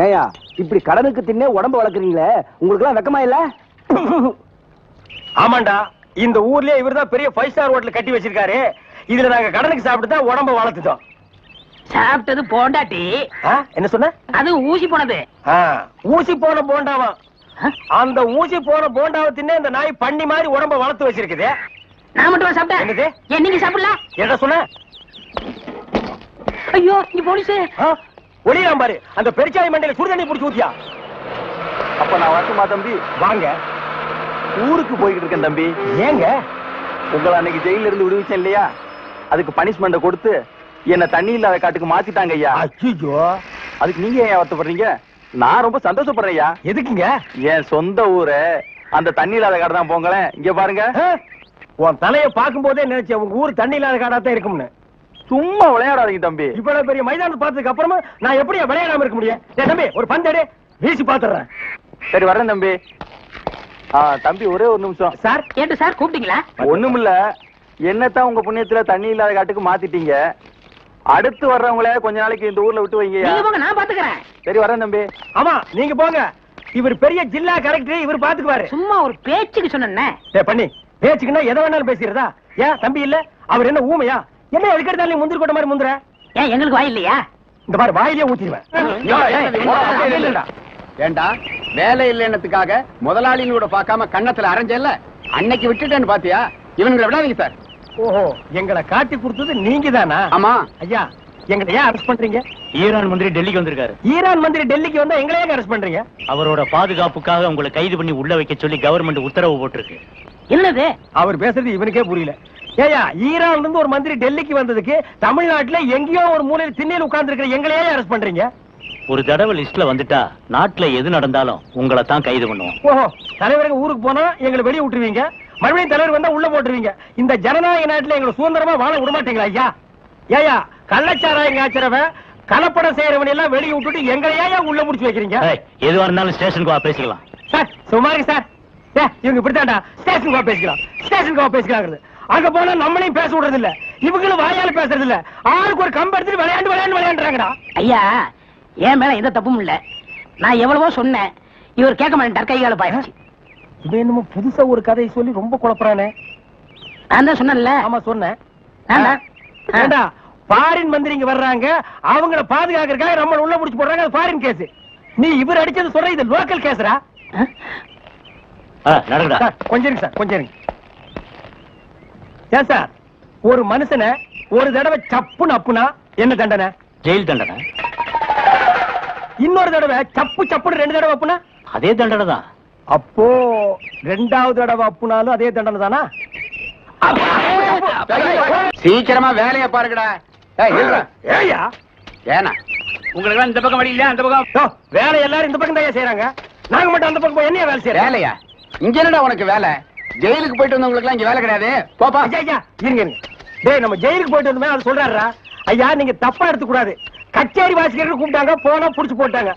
ஏயா இப்படி கடனுக்கு தின்னே உடம்ப வளர்க்குறீங்களே, உங்களுக்கு எல்லாம் வெக்கமா இல்ல? ஆமாண்டா, இந்த ஊர்லயே இவர்தான் பெரிய 5 ஸ்டார் ஹோட்டல் கட்டி வச்சிருக்காரு. இதுல நாங்க கடனுக்கு சாப்பிட்டு தான் உடம்ப வளர்த்துட்டோம். சாப்பிட்டது போண்டாட்டி. என்ன சொன்ன? அது ஊசி போனது. ஊசி போன போண்டாவா? அந்த ஊசி போன போண்டாவை தின்னே இந்த நாய் பண்ணி மாதிரி உடம்ப வளர்த்து வச்சிருக்குது. நான் மட்டும் சாப்பிட்டேன். ஏன் நீங்க சாப்பிடலாம்? என்ன சொன்ன? ஐயோ, இங்க போலீஸ். ஒளியாம் பாரு, அந்த பெருச்சாய் மண்டையில சுடுதண்ணி புடிச்சு ஊத்தியா. அப்ப நான் வரட்டுமா தம்பி? வாங்க. ஊருக்கு போய்கிட்டு இருக்கேன் தம்பி. ஏங்க? உங்களை அன்னைக்கு ஜெயில இருந்து விடுவிச்சேன் இல்லையா, அதுக்கு பனிஷ்மெண்ட கொடுத்து என்ன தண்ணி இல்லாத காட்டுக்கு மாத்திட்டாங்க ஐயா. ஐயோ, அதுக்கு நீங்க ஏன் வருத்தப்படுறீங்க? நான் ரொம்ப சந்தோஷப்படுறேன் ஐயா. எதுக்குங்க? என் சொந்த ஊரு அந்த தண்ணி இல்லாத காடு தான். போங்களேன், இங்க பாருங்க. உன் தலைய பாக்கும் போதே நினைச்சேன் உங்க ஊர் தண்ணி இல்லாத காடா தான் இருக்கும்னு. சும்மா விளையாடாதீங்க தம்பி. இவ்வளவு பெரிய மைதானத்தை பார்த்ததுக்கு அப்புறமா நான் எப்படி விளையாடாம இருக்க முடியும்? தம்பி, ஒரு பந்தேடு வீசி பாத்துறேன். சரி வரேன் தம்பி. தம்பி ஒரே ஒரு நிமிஷம். சார் கேட்டு சார் கூப்பிட்டீங்களா? ஒண்ணுமில்ல, என்னத்தான் உங்க புண்ணியத்துல தண்ணி இல்லாத காட்டுக்கு மாத்திட்டீங்க. அடுத்து வர்றவங்கள கொஞ்ச நாளைக்கு இந்த ஊர்ல விட்டு வைங்க. நான் பாத்துக்கிறேன். சரி வரேன் தம்பி. ஆமா, நீங்க போங்க. இவர் பெரிய ஜில்லா கலெக்டர், இவர் பாத்துக்குவாரு. சும்மா ஒரு பேச்சுக்கு சொன்னேன். பண்ணி பேச்சுக்குன்னா எதை வேணாலும் பேசிடுறதா? ஏன் தம்பி இல்ல? அவர் என்ன ஊமையா? என்ன எதுக்கெடுத்தாலும் முந்திரி கொட்ட மாதிரி முந்துற? ஏன் எங்களுக்கு வாய் இல்லையா? இந்த மாதிரி வாயிலே ஊத்திடுவேன். ஏண்டா வேலை இல்லைன்னதுக்காக முதலாளின்னு கூட பார்க்காம கண்ணத்துல அரைஞ்சல்ல, அன்னைக்கு விட்டுட்டேன்னு பாத்தியா? இவங்களை விடாதீங்க சார். ஓஹோ, எங்களை காட்டி கொடுத்தது நீங்க தானா? ஆமா ஐயா, எங்களை ஏன் அரெஸ்ட் பண்றீங்க? ஈரான் மந்திரி டெல்லிக்கு வந்திருக்காரு. ஈரான் மந்திரி டெல்லிக்கு வந்தா எங்களை ஏன் அரெஸ்ட் பண்றீங்க? அவரோட பாதுகாப்புக்காக உங்களை கைது பண்ணி உள்ள வைக்க சொல்லி கவர்மெண்ட் உத்தரவு போட்டிருக்கு. என்னது அவர் பேசுறது இவனுக்கே புரியல. ஏயா, ஈரான்ல இருந்து ஒரு மந்திரி டெல்லிக்கு வந்ததுக்கு தமிழ்நாட்டுல எங்கேயோ ஒரு மூலையில் திண்ணையில் உட்கார்ந்து இருக்கிற எங்களையே அரெஸ்ட் பண்றீங்க? ஒரு தடவை லிஸ்ட்ல வந்துட்டா நாட்டுல எது நடந்தாலும் உங்களை தான் கைது பண்ணுவோம். ஓஹோ, தலைவருக்கு ஊருக்கு போனா எங்களை வெளியே விட்டுருவீங்க, மறுபடியும் தலைவர் வந்தா உள்ள போட்டுருவீங்க. இந்த ஜனநாயக நாட்டுல எங்களை சுதந்திரமா வாழ விட மாட்டீங்களா ஐயா? ஏயா, கள்ளச்சாராயம் காய்ச்சறவன் கலப்படம் செய்யறவன் எல்லாம் வெளியே விட்டுட்டு எங்களையா உள்ள முடிச்சு வைக்கிறீங்க? எதுவா இருந்தாலும் ஸ்டேஷனுக்கு வா பேசிக்கலாம். சார் சுமாருக்கு சார். இவங்க இப்படித்தான்டா, ஸ்டேஷனுக்கு வா பேசிக்கலாம், ஸ்டேஷனுக்கு வா பேசிக்கலாம். அங்க போனா நம்மளையும் பேச விடுறது இல்ல, இவங்களும் வாயால பேசுறது இல்ல. ஆளுக்கு ஒரு கம்பு எடுத்துட்டு விளையாண்டுறாங்கடா. ஐயா, என் மேல எந்த தப்பும் இல்ல. நான் எவ்வளவோ சொன்னேன், இவர் கேட்க மாட்டேன். கைகால பாயிடுச்சு. இது என்னமோ புதுசா ஒரு கதையை சொல்லி ரொம்ப குழப்பறானே. நான் தான் சொன்னேன்ல. ஆமா சொன்னேன். ஏண்டா, ஃபாரின் மந்திரி இங்க வர்றாங்க, அவங்கள பாதுகாக்கிறதுக்காக நம்ம உள்ள முடிச்சு போடுறாங்க. அது ஃபாரின் கேஸ். நீ இவர் அடிச்சது சொல்ற, இது லோக்கல் கேஸ்ரா. நடக்குதா? கொஞ்சம் இருங்க சார், கொஞ்சம் இருங்க. ஏன் சார், ஒரு மனுஷனை ஒரு தடவை சப்புன்னு அப்புனா என்ன தண்டனை? ஜெயில் தண்டனை. இன்னொரு தடவை சப்பு சப்புன்னு 2 தடவை அப்புனா அதே தண்டனை தான். அப்போ 2வது தடவை அப்புனாலும் அதே தண்டனை தானா? சீக்கிரமா வேலையை பாருங்கடா. ஏயா, ஏனா உங்களுக்கு இந்த பக்கம் வழி இல்லையா? அந்த பக்கம் வேலை எல்லாரும் இந்த பக்கம் தான் செய்யறாங்க, நாங்க மட்டும் அந்த பக்கம் என்னைய வேலை செய்யறோம்? வேலையா? இங்க என்னடா உனக்கு வேலை? ஜெயிலுக்கு போயிட்டு வந்தவங்களுக்கு எல்லாம் இங்க வேலை கிடையாது. போப்பா. ஐயா இருங்க. டேய், நம்ம ஜெயிலுக்கு போயிட்டு வந்தோமே, அது சொல்றாரா? ஐயா, நீங்க தப்பா எடுத்து கூடாது. கச்சேரி வாசிக்கிறதுக்கு கூப்பிட்டாங்க, போனா புடிச்சு போட்டாங்க.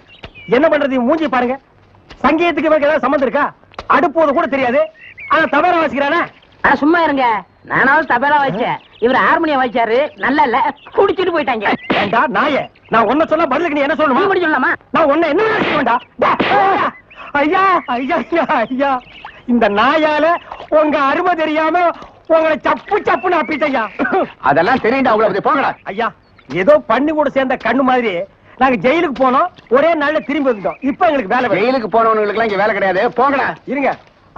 என்ன பண்றது? மூஞ்சி பாருங்க. சங்கீதத்துக்கு இவருக்கு ஏதாவது சம்பந்தம் இருக்கா? அடுப்போது கூட தெரியாது, ஆனா தபேலா வாசிக்கிறானே. சும்மா இருங்க, நானாவது தபேலா வாசிச்சேன், இவர் ஹார்மோனியம் வாசிச்சாரு. நல்லா இல்ல, குடிச்சிட்டு போயிட்டாங்க. ஏண்டா நாயே, நான் ஒன்ன சொன்னா பதிலுக்கு நீ என்ன சொல்லணுமா? நீ சொல்லலாமா? நான் ஒன்ன என்ன வேண்டா. ஐயா ஐயா ஐயா, இந்த நாயால உங்க அருமை தெரியாம உங்களை சப்பு சப்புன்னு அப்பிட்டையா. அதெல்லாம் தெரியுண்டா அவ்வளவு. போங்கடா. ஐயா, ஏதோ பண்ணி கூட சேர்ந்த கண்ணு மாதிரி நாங்க ஜெயிலுக்கு போனோம், ஒரே நாள்ல திரும்பி வந்துட்டோம். இப்ப எங்களுக்கு வேலை. ஜெயிலுக்கு போனவங்களுக்கு எல்லாம் இங்க வேலை கிடையாது. போங்கடா. இருங்க.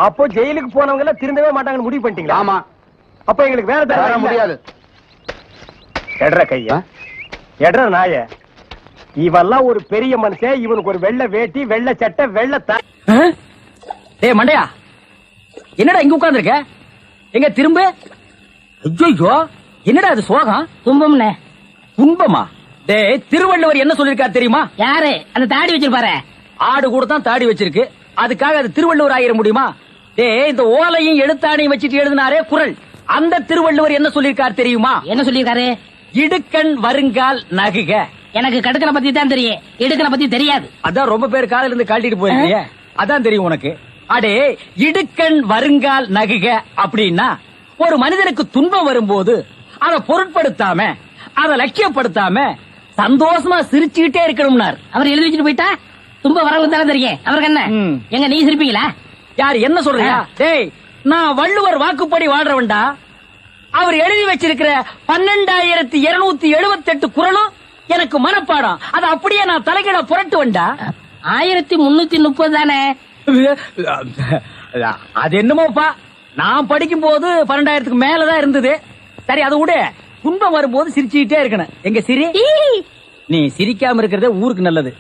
அப்போ ஜெயிலுக்கு போனவங்க எல்லாம் திருந்தவே மாட்டாங்கன்னு முடிவு பண்ணிட்டீங்களா? ஆமா. அப்ப எங்களுக்கு வேலை தர முடியாது. எட்ற கையா, எட்ற நாய. இவெல்லாம் ஒரு பெரிய மனுஷன், இவனுக்கு ஒரு வெள்ளை வேட்டி, வெள்ளை சட்டை, வெள்ளை டேய் மண்டையா, என்னடா இங்க உட்கார்ந்திருக்க? எங்க திரும்ப? ஐயோ, என்னடா அது சோகம்? துன்பம்னே. துன்பமா? டேய், திருவள்ளுவர் என்ன சொல்லிருக்காரு தெரியுமா? யாரு? அந்த தாடி வச்சிருப்பாரு. ஆடு கூட தான் தாடி வச்சிருக்கு, அதுக்காக அது திருவள்ளுவர் ஆயிர முடியுமா? டேய், இந்த ஓலையும் எழுத்தாணையும் வச்சிட்டு எழுதினாரே குறள், அந்த திருவள்ளுவர் என்ன சொல்லிருக்காரு தெரியுமா? என்ன சொல்லிருக்காரு? இடுக்கண் வருங்கால் நகுக. எனக்கு கடுக்கனை பத்தி தான் தெரியும், இடுக்கனை பத்தி தெரியாது. அதான் ரொம்ப பேர் காதல இருந்து கழட்டிட்டு போயிருக்கீங்க, அதான் தெரியும் உனக்கு. அடே, இடுக்கண் வருங்கால் நகுக அப்படின்னா ஒரு மனிதனுக்கு துன்பம் வரும்போது அதை பொருட்படுத்தாம, அதை லட்சியப்படுத்தாம சந்தோஷமா சிரிச்சுக்கிட்டே இருக்கணும்னார். அவர் எழுதி வச்சுட்டு போயிட்டா தும்ப வரவங்க தானே தெரியும். அவருக்கு என்ன எங்க நீ சிரிப்பீங்களா? யார் என்ன சொல்றியா? டேய், நான் வள்ளுவர் வாக்குப்படி வாழ்றவன்டா. அவர் எழுதி வச்சிருக்கிற 12,278 குறளும் எனக்கு மனப்பாடம். அது அப்படியே நான் தலைகீழ புரட்டுவன்டா. 1330 தானே? அது என்னமோப்பா, நான் படிக்கும் போது 12,000க்கு மேலதான் இருந்தது. சரி, அது விட துன்பம் வரும்போது சிரிச்சுக்கிட்டே இருக்கணும். எங்க சிரி, நீ சிரிக்காம இருக்கிறதே ஊருக்கு நல்லது.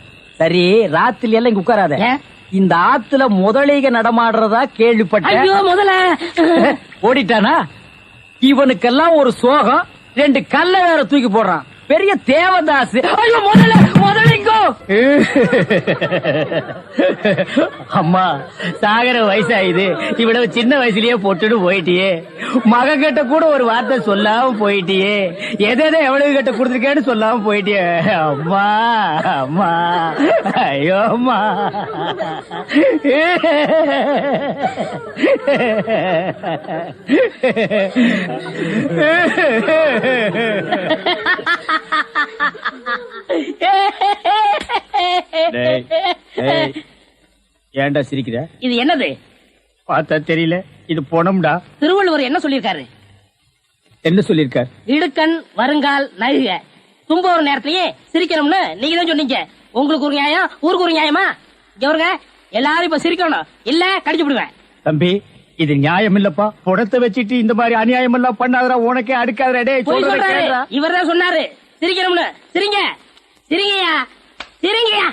சரி, ராத்திரி எல்லாம் இங்க உட்காராத. இந்த ஆத்துல முதலைக நடமாடுறதா கேள்விப்பட்டேன். ஐயோ, முதல்ல ஓடிட்டானா? இவனுக்கெல்லாம் ஒரு சோகம், 2 கல்ல வேற தூக்கி போடுறான். பெரிய தேவதாஸ். ஐயோ, முதலிங்கோ. அம்மா, சாகர வயசாயுது. இவ்வளவு சின்ன வயசுலயே பொட்டுட்டு போயிட்டியே. மகன் கிட்ட கூட ஒரு வார்த்தை சொல்லாம போயிட்டியே. எதை எவ்வளவு கிட்ட கொடுத்துருக்கேன்னு சொல்லாம போயிட்டியே. அம்மா, அம்மா, ஐயோ அம்மா. ஏன்டா சிரிக்கிற? இது என்னது? பார்த்தா தெரியல. இது பொணம்டா. திருவள்ளுவர் என்ன சொல்லிருக்காரு? என்ன சொல்லிருக்காரு? இடுக்கண் வருங்கால் நகுக. தும்ப ஒரு நேரத்திலேயே சிரிக்கணும்னு நீங்க தான் சொன்னீங்க. உங்களுக்கு ஒரு நியாயம், ஊருக்கு ஒரு நியாயமா? இவருங்க எல்லாரும் இப்ப சிரிக்கணும், இல்ல கடிச்சு விடுவேன். தம்பி, இது நியாயம் இல்லப்பா. புடத்தை வச்சிட்டு இந்த மாதிரி அநியாயம் எல்லாம் பண்ணாதடா. உனக்கே அடுக்காதடா. இவர் தான் சொன்னாரு சிரிக்கணும்னு. சிரிங்க, சிரிங்கயா, சிரிங்கயா.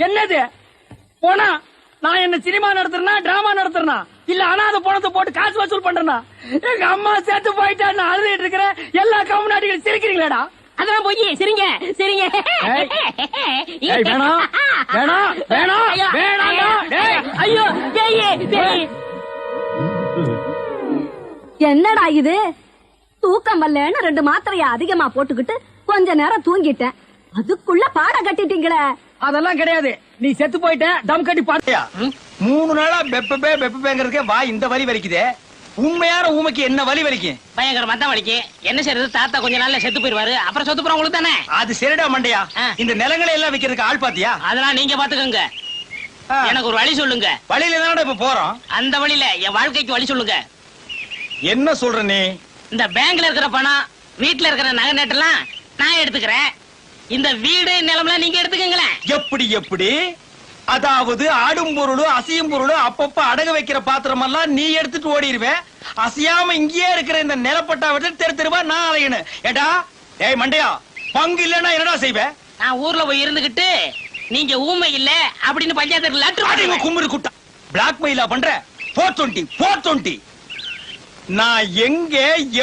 என்னது போனா? நான் என்ன சினிமா நடத்துறேனா, டிராமா நடத்துறேனா, இல்ல அனாதை பணத்தை போட்டு காசு வசூல் பண்றேனா? எங்க அம்மா சேர்த்து போயிட்டா நான் அழுதுட்டு இருக்கிறேன். எல்லா கம்நாட்டிகளும் சிரிக்கிறீங்களாடா? அதெல்லாம் போய் சிரிங்க, சிரிங்க. வேணாம், வேணாம், வேணாம், வேணாம். ஐயோ, என்னடா இது? தூக்கம் வரலன்னு 2 மாத்திரைய அதிகமா போட்டுக்கிட்டு கொஞ்ச நேரம் தூங்கிட்டேன். அதுக்குள்ள பாட கட்டிட்டீங்களே. அதெல்லாம் கிடையாது. நீ செத்து போயிட்ட. தம் கட்டி பாட்டியா? 3 நாளா பெப்பேங்கிறதுக்கே வா இந்த வலி வலிக்குதே. உண்மையான ஊமைக்கு என்ன வலி வலிக்கும்? பயங்கரமா தான் வலிக்கு. என்ன செய்யறது? தாத்தா கொஞ்ச நாள்ல செத்து போயிருவாரு. அப்புறம் சொத்து போற உங்களுக்கு தானே. அது சரிடா மண்டையா. இந்த நிலங்களை எல்லாம் விக்கிறதுக்கு ஆள் பாத்தியா? அதெல்லாம் நீங்க பாத்துக்கோங்க. எனக்கு ஒரு வழி சொல்லுங்க. வழியில தானடா இப்ப போறோம். அந்த வழியில என் வாழ்க்கைக்கு வழி சொல்லுங்க. என்ன சொல்ற நீ? இந்த பேங்க்ல இருக்கிற பணம், வீட்டுல இருக்கிற நகை நட்டெல்லாம் நான் எடுத்துக்கிறேன். இந்த வீடு நிலம்லாம் நீங்க எடுத்துக்கங்களேன். எப்படி எப்படி? அதாவது ஆடும் பொருளும் அசையும் பொருளும் அப்பப்ப அடகு வைக்கிற பாத்திரம் எல்லாம் நீ எடுத்துட்டு ஓடிடுவேன். அசையாம இங்கேயே இருக்கிற இந்த நிலப்பட்டா விட்டு தெரு தெருவா நான் அலையணும். ஏடா ஏய் மண்டையா, பங்கு இல்லன்னா என்னடா செய்வேன்? நான் ஊர்ல போய் இருந்துகிட்டு நீங்க ஊமை இல்ல அப்படின்னு பஞ்சாயத்து லெட்டர் கும்பிடு குட்டா பிளாக்மெயிலா பண்ற? 420 நான் எங்க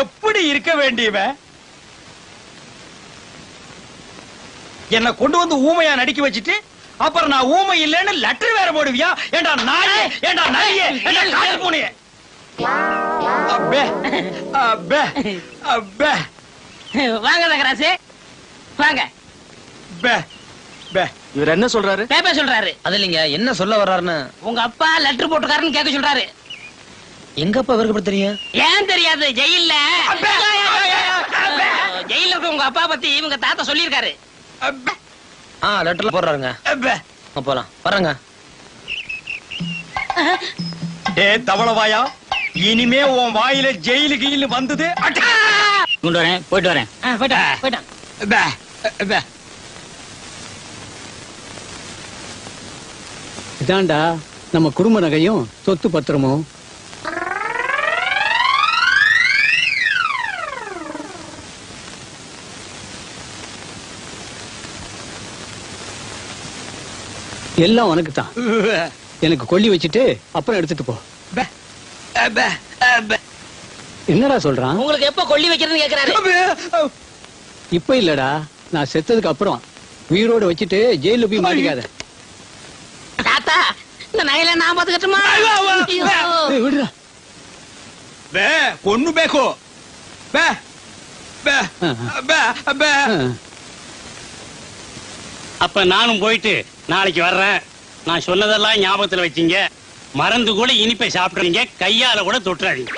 எப்படி இருக்க வேண்டியவன்? என்ன கொண்டு வந்து ஊமையா நடிக்க வச்சிட்டு அப்புறம் நான் ஊமை இல்லன்னு லெட்டர் வேற போடுவியா? ஏண்டா நாயே, ஏண்டா நாயே, ஏண்டா காட்டு பூனையே. அப்பே அப்பே அப்பே. வாங்க தகராசு, வாங்க. பே பே. இவர் என்ன சொல்றாரு? பேப்பர் சொல்றாரு. அது இல்லைங்க, என்ன சொல்ல வர்றாருன்னு. உங்க அப்பா லெட்டர் போட்டுக்காருன்னு கேட்க சொல்றாரு. எங்க அப்பா இவருக்கு எப்படி தெரியும்? ஏன் தெரியாது? ஜெயில்ல ஜெயில இருக்க உங்க அப்பா பத்தி இவங்க தாத்தா சொல்லிருக்காரு. லெட்டர்ல போடுறாருங்க. போலாம் வர்றங்க. ஏ தவளவாயா, இனிமே உன் வாயில ஜெயிலு கீழ் வந்தது. கொண்டு வரேன், போயிட்டு வரேன். போயிட்டான். இதாண்டா நம்ம குடும்ப நகையும் சொத்து பத்திரமும். எல்லாம் உனக்கு தான். எனக்கு கொல்லி வச்சுட்டு அப்புறம் எடுத்துட்டு போ. என்னடா சொல்றான்? உங்களுக்கு எப்ப கொல்லி வைக்கிறதுன்னு கேக்குறாரு. இப்ப இல்லடா, நான் செத்ததுக்கு அப்புறம். உயிரோட வச்சுட்டு ஜெயில போய் மாட்டிக்காத. தாத்தா, இந்த நகையில நான் பாத்துக்கட்டுமா? விடுறா. பொண்ணு பேக்கோ. அப்ப நானும் போயிட்டு நாளைக்கு வர்றேன். நான் சொன்னதெல்லாம் ஞாபகத்துல வச்சீங்க. மறந்து கூட இனிப்பை சாப்பிடுறீங்க, கையால கூட தொட்டுறாதீங்க.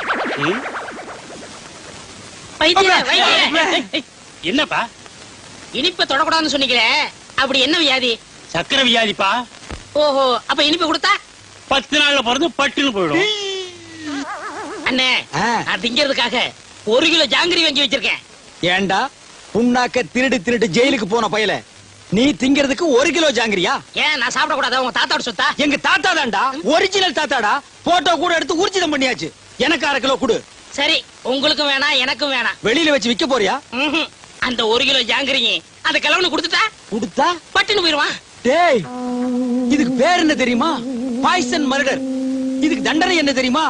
என்னப்பா இனிப்ப தொடக்கூடாதுன்னு சொன்னீங்களே, அப்படி என்ன வியாதி? சக்கரை வியாதிப்பா. ஓஹோ, அப்ப இனிப்பு கொடுத்தா 10 நாள்ல பிறந்து பட்டுன்னு போயிடும். அண்ணே, நான் திங்கிறதுக்காக 1 கிலோ ஜாங்கிரி வாங்கி வச்சிருக்கேன். ஏண்டா புண்ணாக்க திருடு ஜெயிலுக்கு போன பயல, நீ திங்கிறதுக்கு 1 கிலோ ஜாங்கிரியா? ஏன் நான் சாப்பிட கூடாதா? உங்க தாத்தாவோட சொத்தா? எங்க தாத்தா தான்டா, ஒரிஜினல் தாத்தாடா. போட்டோ கூட எடுத்து ஊர்ஜிதம் பண்ணியாச்சு. எனக்கு 1/2 கிலோ கொடு. சரி, உங்களுக்கும் வேணாம் எனக்கும் வேணாம். வெளியில வச்சு விக்க போறியா? அந்த 1 கிலோ ஜாங்கிரியும் அந்த கிழவனு கொடுத்தா பட்டுன்னு போயிருவான். டேய், இதுக்கு பேர் என்ன தெரியுமா? Poison murder. இதுக்கு தண்டனை என்ன தெரியுமா?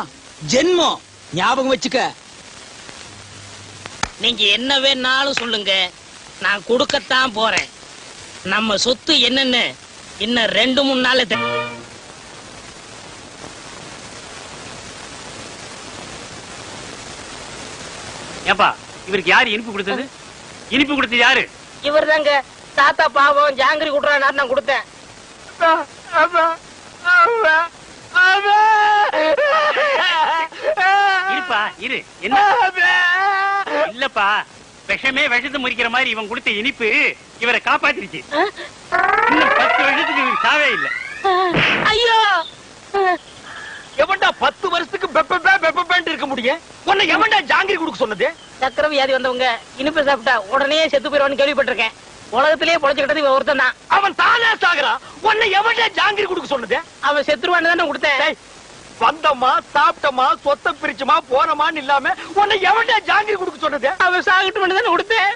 ஜென்மம். ஞாபகம் வச்சுக்க. நீங்க என்ன வேணாலும் சொல்லுங்க, நான் கொடுக்கத்தான் போறேன். நம்ம சொத்து என்னன்னு இன்னும் 2-3 நாள். ஏப்பா, இவருக்கு யாரு இனிப்பு கொடுத்தது? இனிப்பு கொடுத்தது யாரு? இவர் தாங்க. தாத்தா பாவம் ஜாங்கிரி குடுறாரு, நான் கொடுத்தேன். இருப்பா இரு. என்ன இல்லப்பா, விஷமே விஷத்தை முறிக்கிற மாதிரி இவன் கொடுத்த இனிப்பு இவரை காப்பாத்திருச்சு. இன்னும் 10 வருஷத்துக்கு இவருக்கு சாவே இல்ல. ஐயோ, எவன்டா 10 வருஷத்துக்கு பெப்பேன்ட்டு இருக்க முடியும்? உன்னை எவன்டா ஜாங்கிரி கொடுக்க சொன்னது? சக்கரை வியாதி வந்தவங்க இனிப்பு சாப்பிட்டா உடனே செத்து போயிடுவான்னு கேள்விப்பட்டிருக்கேன். உலகத்திலேயே பொழைச்சுக்கிட்டது இவன் ஒருத்தன் தான். அவன் தானே சாகுறான். உன்னை எவன்டா ஜாங்கிரி கொடுக்க சொன்னது? அவன் செத்துருவான்னு தானே கொடுத்தேன். வந்தமா சாப்பிட்டமா சொத்த பிரிச்சுமா போனமான்னு இல்லாம உன்னை எவன்டா ஜாங்கிரி கொடுக்க சொன்னது? அவன் சாகிட்டு தானே கொடுத்தேன்.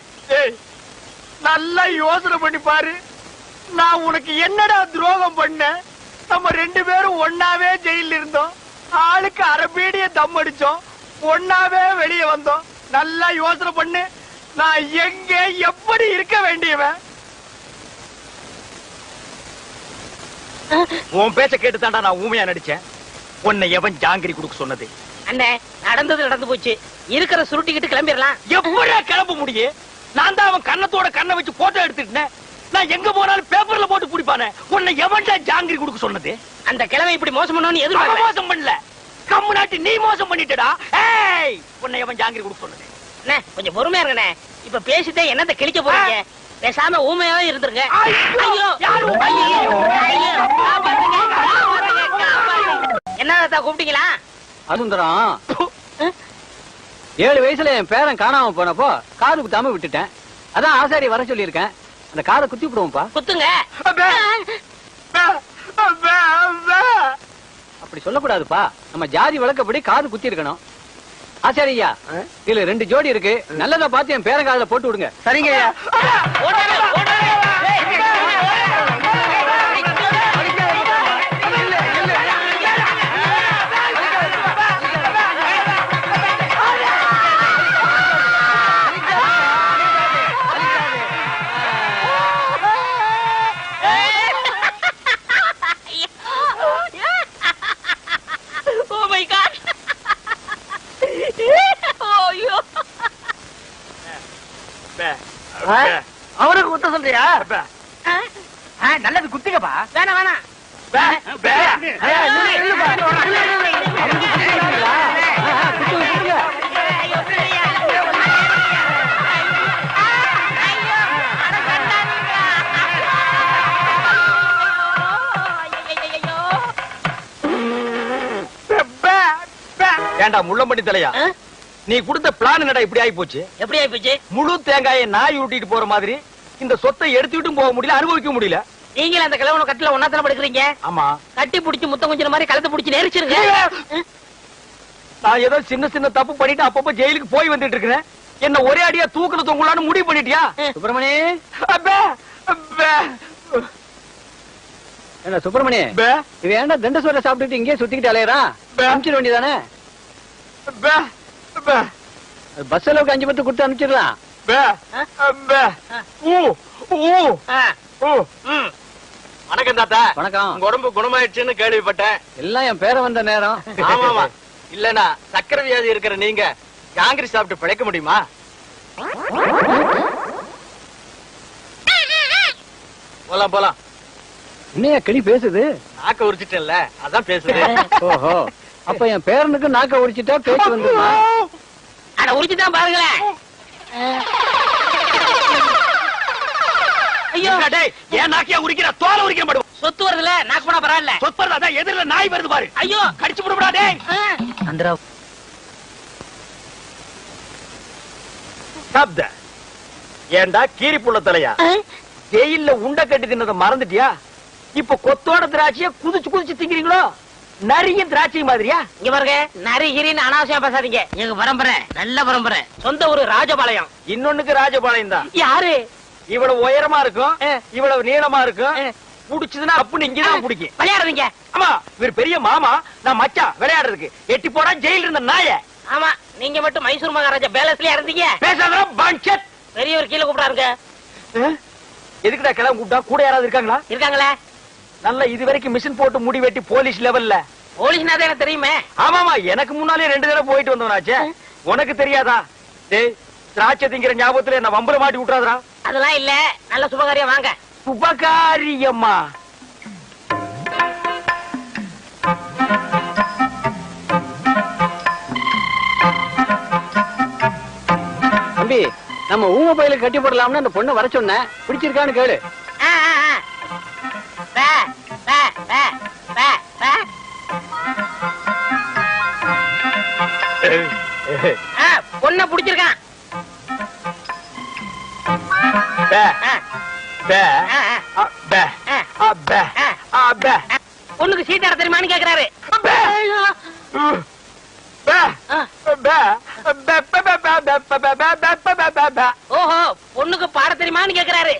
நல்லா யோசனை பண்ணி பாரு. நான் உனக்கு என்னடா துரோகம் பண்ண? நம்ம 2 பேரும் ஒன்னாவே ஜெயில இருந்தோம். ஆளுக்கு அரபீடிய தம் அடிச்சோம். ஒன்னாவே வெளியே வந்தோம். நல்லா யோசனை பண்ணு. நான் எங்க எப்படி இருக்க வேண்டியவன்? உன் பேச்ச கேட்டுதான்டா நான் ஊமையா நடிச்சேன். உன்னை எவன் ஜாங்கிரி கொடுக்க சொன்னது? அண்ணே, நடந்தது நடந்து போச்சு. இருக்கிற சுருட்டிக்கிட்டு கிளம்பிடலாம். எப்படியா கிளம்ப முடியும்? நான் தான் அவன் கண்ணத்தோட கண்ணை வச்சு போட்டோ எடுத்துட்டேன். நான் எங்க போனாலும் பேப்பர்ல போட்டு குடிப்பானே. உன்னை எவன்டா ஜாங்கிரி கொடுக்க சொன்னது? அந்த கிழமை இப்படி மோசம் பண்ணணும்னு எதிர்பார்க்கல. மோசம் பண்ணல, கம்மு நாட்டி நீ மோசம் பண்ணிட்டடா. ஏய், உன்னை எவன் ஜாங்கிரி கொடுக்க சொன்னது? அண்ணே, கொஞ்சம் பொறுமையா இருங்கண்ணே. இப்ப பேசிட்டே என்னத்தை கிழிக்க போறீங்க? பேசாம ஊமையாவே இருந்துருங்க. ஐயோ, என்ன கூப்பிட்டீங்களா? சுந்தரம், 7 வயசுல என் பேரன் காணாம போனப்போ காது குத்தாம விட்டுட்டேன். அதான் ஆசாரி வர சொல்லியிருக்கேன். அந்த காதை குத்தி விடுவோம்ப்பா. குத்துங்க. அப்படி சொல்லக்கூடாதுப்பா. நம்ம ஜாதி வழக்கப்படி காது குத்தி இருக்கணும். ஆசாரியா, இதுல 2 ஜோடி இருக்கு. நல்லதா பார்த்து என் பேரன் காதுல போட்டு விடுங்க. சரிங்க ஐயா. அவனுக்கு குத்த சொல்றியா? நல்லது குத்துங்கப்பா. வேணாம் வேணாம். ஏண்டா முள்ளம்பட்டி தலையா, நீ கொடுத்த பிளான் என்னடா இப்படி ஆயி போச்சு? எப்படி ஆயி போச்சு? முழு தேங்காயை நாய் உருட்டிட்டு போற மாதிரி இந்த சொத்தை எடுத்துக்கிட்டும் போக முடியல, அனுபவிக்க முடியல. நீங்களும் அந்த கிழவன கட்டில ஒன்னாத்தான படுக்கிறீங்க. ஆமா, கட்டி புடிச்சு முத்தம் கொஞ்சம் மாதிரி கலத்தை புடிச்சு நெரிச்சிருங்க. நான் ஏதோ சின்ன சின்ன தப்பு பண்ணிட்டு அப்பப்ப ஜெயிலுக்கு போய் வந்துட்டு இருக்கிறேன். என்ன ஒரே அடியா தூக்குல தொங்கலான்னு முடிவு பண்ணிட்டியா? சுப்பிரமணி, என்ன சுப்பிரமணி, இவன் ஏன்டா தண்டசோரை சாப்பிட்டுட்டு இங்கே சுத்திக்கிட்டு அலையறான்? அனுப்பிச்சிட வேண்டியதானே? பஸ் அளவுக்கு 5 பத்து கொடுத்து அனுப்பிச்சிடலாம். வணக்கம் தாத்தா. வணக்கம். உங்க உடம்பு குணமாயிடுச்சுன்னு கேள்விப்பட்டேன். எல்லாம் என் பேர வந்த நேரம். ஆமாமா, இல்லனா சக்கரை வியாதி இருக்கிற நீங்க ஜாங்கிரி சாப்பிட்டு பிழைக்க முடியுமா? போலாம் போலாம். என்னையா கிளி பேசுது? நாக்க உரிச்சிட்டேன்ல அதான் பேசுறேன். ஓஹோ, அப்ப என் பேரனுக்கு நாக்க உரிச்சிட்டா பேச்சு வந்துருமா? அட உரிச்சுதான் பாருங்களேன். ஐயோ டேய், ஏன் நாக்கியா உரிக்கிற? தோலை உரிக்க மாட்டோம். சொத்து வருதுல நாக்கு போனா பரவாயில்ல. சொத்து அதான் எதிரில நாய் வருது பாரு. ஐயோ கடிச்சு விடுடா டேய். அந்தரா சாப்த ஏண்டா கீரி புள்ள தலையா, ஜெயில்ல உண்ட கட்டி தின்னத மறந்துட்டியா? இப்ப கொத்தோட திராட்சைய குதிச்சு குதிச்சு திங்கிறீங்களோ? நரியும் திராட்சை மாதிரியா? இங்க பாருங்க, நரிகிரின்னு அனாவசியமா பேசாதீங்க. எங்க பரம்பரை நல்ல பரம்பரை. சொந்த ஊரு ராஜபாளையம். இன்னொன்னுக்கு ராஜபாளையம் தான். யாரு? இவ்வளவு உயரமா இருக்கும், இவ்வளவு நீளமா இருக்கும். புடிச்சதுன்னா அப்படின்னு இங்கதான் பிடிக்கும். விளையாடுறீங்க? ஆமா, இவர் பெரிய மாமா, நான் மச்சான் விளையாடுறதுக்கு. எட்டி போடா ஜெயில இருந்த நாய. ஆமா, நீங்க மட்டும் மைசூர் மகாராஜா பேலஸ்லயே இருந்தீங்க. பேசாத பஞ்சத். பெரியவர் கீழே கூப்பிடாருங்க. எதுக்குடா கிளம்ப கூப்பிட்டா? கூட யாராவது இருக்காங்களா? இருக்காங்களே. நல்ல இது வரைக்கும் மிஷின் போட்டு முடி வெட்டி போலீஸ் லெவல்ல. போலீஸ்னா தான் எனக்கு தெரியுமே. ஆமாமா, எனக்கு முன்னாலே 2 தடவை போயிட்டு வந்தவனாச்சே. உனக்கு தெரியாதா? டேய், திராட்சை திங்கிற ஞாபகத்துல என்ன வம்பல மாட்டி விட்டுறாதடா. அதெல்லாம் இல்ல, நல்ல சுபகாரியம் வாங்க. சுபகாரியம்மா? தம்பி, நம்ம ஊம பையில கட்டி போடலாம்னு அந்த பொண்ணை வர சொன்னேன். பிடிச்சிருக்கான்னு கேளு. பொண்ண பிடிச்சிருக்கான். பொண்ணுக்கு சீட் ஆட தெரியுமான்னு கேக்குறாரு. ஓஹோ, பொண்ணுக்கு பாட தெரியுமான்னு கேக்குறாரு.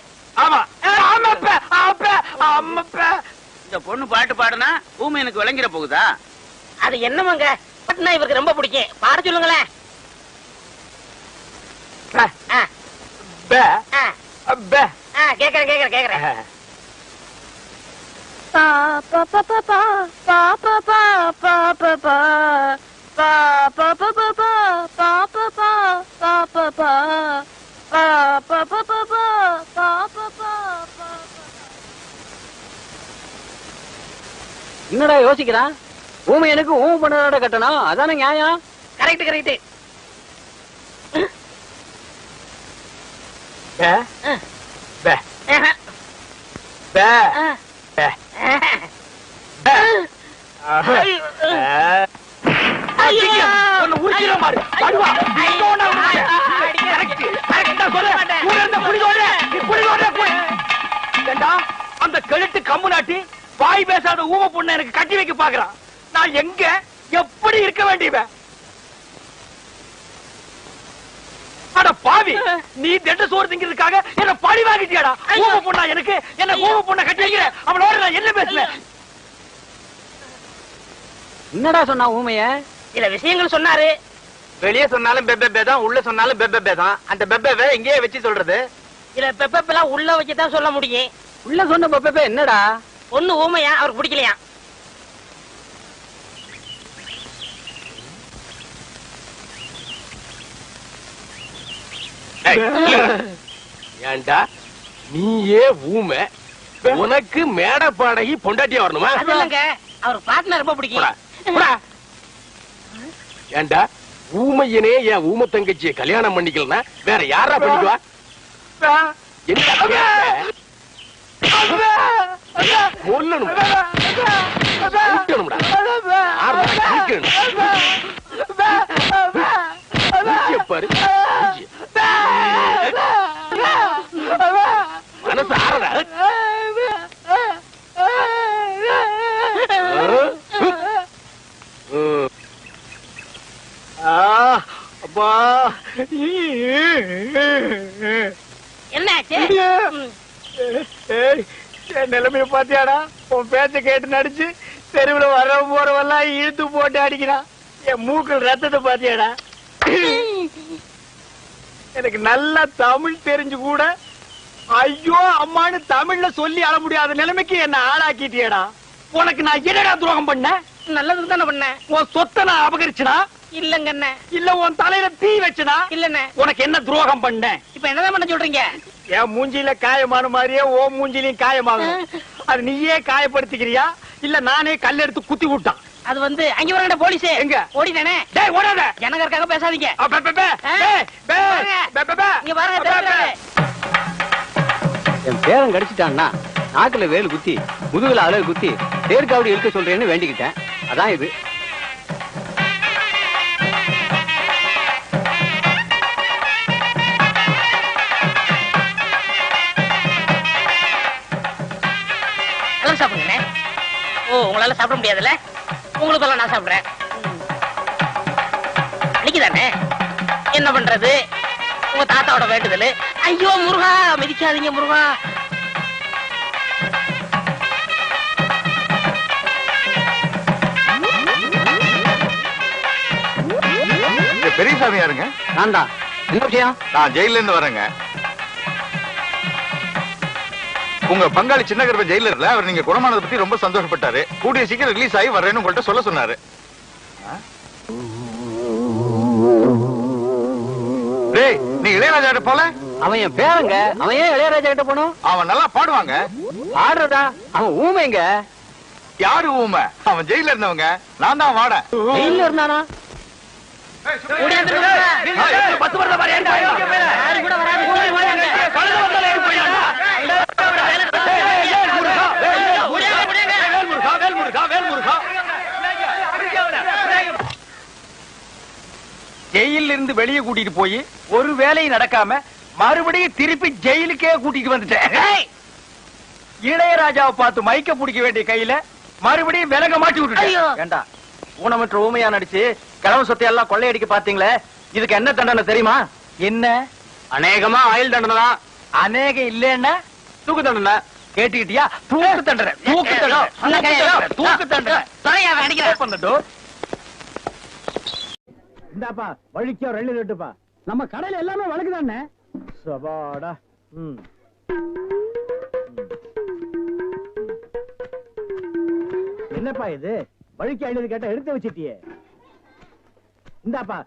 ஆமா. இந்த பொண்ணு பாட்டு பாடுனா ஊமை எனக்கு விளங்கிற போகுதா? அது என்னமாங்க, பாட்டுனா இவருக்கு ரொம்ப பிடிக்கும். பாட சொல்லுங்களேன். கேக்குறேன் கேக்குறேன் கேக்குறேன். என்னடா யோசிக்கிறான்? ஊமை எனக்கு ஊமை பண்ணதோட கட்டணும், அதானே நியாயம். Correct correct. அந்த கழுத்து கம்பு நாட்டி வாய் பேசாத ஊம பொண்ணு எனக்கு கட்டி வைக்க பாக்குறான். நான் எங்க எப்படி இருக்க வேண்டியவன்? அட பாவி, நீ திட்ட சோறு திங்கிறதுக்காக என்ன பழி வாங்கிட்டியாடா? ஊம பொண்ணா எனக்கு? என்ன ஊம பொண்ணை கட்டி வைக்கிற? அவளோட நான் என்ன பேசுவேன்? என்னடா சொன்னா ஊமைய? சில விஷயங்கள் சொன்னாரு. வெளியே சொன்னாலும் பெப்பே தான், உள்ள சொன்னாலும் பெப்பே தான். அந்த பெப்பே இங்கேயே வச்சு சொல்றது. சில பெப்பெல்லாம் உள்ள வச்சுதான் சொல்ல முடியும். உள்ள சொன்ன பெப்பே என்னடா? பொண்ணு ஊமையா, அவருக்கு பிடிக்கலையா? ஏண்டா நீயே ஊமை, உனக்கு மேட பாடகி பொண்டாட்டியா வரணுமா? அது இல்லங்க, அவருக்கு பாட்டுனா ரொம்ப பிடிக்கும். ஏண்டா ஊமையனே என் ஊம தங்கச்சியை கல்யாணம் பண்ணிக்கலன்னா வேற யாரா பண்ணிக்குவா? மனசு ஆறடா. அப்பா என்னாச்சு? என் நிலைமைய பாத்தியாடா? உன் பேச்ச கேட்டு நடிச்சு தெருவுல வர போறவெல்லாம் இழுத்து போட்டு அடிக்கிறான். என் மூக்கள் ரத்தத்தை பாத்தியாடா? எனக்கு நல்லா தமிழ் தெரிஞ்சு கூட ஐயோ அம்மான்னு தமிழ்ல சொல்லி அழ முடியாத நிலைமைக்கு என்ன ஆளாக்கிட்டியடா. உனக்கு நான் என்னடா துரோகம் பண்ண? நல்லதுக்கு தானே பண்ண. உன் சொத்தை நான் அபகரிச்சனா? இல்லங்க அண்ணே. இல்ல உன் தலையில தீ வச்சனா? இல்லண்ணே. உனக்கு என்ன துரோகம் பண்ண? இப்ப என்னதான் பண்ண சொல்றீங்க? என் மூஞ்சில காயமான மாதிரியே ஓ மூஞ்சிலையும் காயமாகும். அது நீயே காயப்படுத்திக்கிறியா இல்ல நானே கல் எடுத்து குத்தி விட்டான். அது வந்து அங்க வரேன் போலீஸ். எங்க? ஓடிதானே. டேய் ஓடாத. ஜனங்க இருக்காங்க பேசாதீங்க. இங்க பாருங்க. என் பேரன் கடிச்சிட்டான்னா நாக்குல வேல் குத்தி முதுகுல அலகு குத்தி தேர்காவடி இழுக்க சொல்றேன்னு வேண்டிக்கிட்டேன். அதான் இது. எல்லாம் சாப்பிடுங்க. ஓ உங்களால சாப்பிட முடியாதுல்ல, உங்களுக்கு எல்லாம் நான் சாப்பிடுறேன். அன்னைக்குதானே என்ன பண்றது, உங்க தாத்தாவோட வேண்டுதல். ஐயோ முருகா மிதிக்காதீங்க முருகா. பெரியசாமி யாருங்க? நான் தான். என்ன விஷயம்? நான் ஜெயில இருந்து வரேங்க. உங்க பங்காளி சின்ன கருப்ப ஜெயில இருக்கல, அவர் நீங்க குணமானதை பத்தி ரொம்ப சந்தோஷப்பட்டாரு. கூடிய சீக்கிரம் ரிலீஸ் ஆகி வர்றேன்னு உங்கள்கிட்ட சொல்ல சொன்னாரு. டேய் நீ இளையராஜா கிட்ட போல? அவன் என் பேரங்க. அவன் ஏன் இளையராஜா கிட்ட போனோம்? அவன் நல்லா பாடுவாங்க. ஆடுறதா? அவன் ஊமைங்க. யாரு ஊமை? அவன் ஜெயில இருந்தவங்க. நான் தான் வாட. ஜெயில இருந்தானா? 10 வருஷம் பாரு. ஏன்டா யாரு கூட வராது. ஜெயில இருந்து வெளியே கூட்டிட்டு போய் ஒரு வேலையும் நடக்காம மறுபடியும் திருப்பி ஜெயிலுக்கே கூட்டிட்டு வந்துட்டேன். இளையராஜாவை பார்த்து மைக்க பிடிக்க வேண்டிய கையில மறுபடியும் விலக மாட்டி விட்டுட்டேன். ஏண்டா ஊனமற்ற ஊமையா நடிச்சு கிழமை சொத்தை எல்லாம் கொள்ளையடிக்க பாத்தீங்களே, இதுக்கு என்ன தண்டனை தெரியுமா? என்ன? அநேகமா ஆயுள் தண்டனை தான். அநேகம் இல்லன்னா தூக்கு தண்டனை. கேட்டுக்கிட்டியா? தூக்கு தண்டனை. தூக்கு தண்டனை. தூக்கு தண்டனை. இந்தாப்பா வழிக்கோ 2 லட்டுப்பா. நம்ம கடையில எல்லாமே வழக்குதானே. சபாடா. என்னப்பா இது? வழிக்கு 50 கேட்டா எடுத்து வச்சிட்டியே. இந்தாப்பா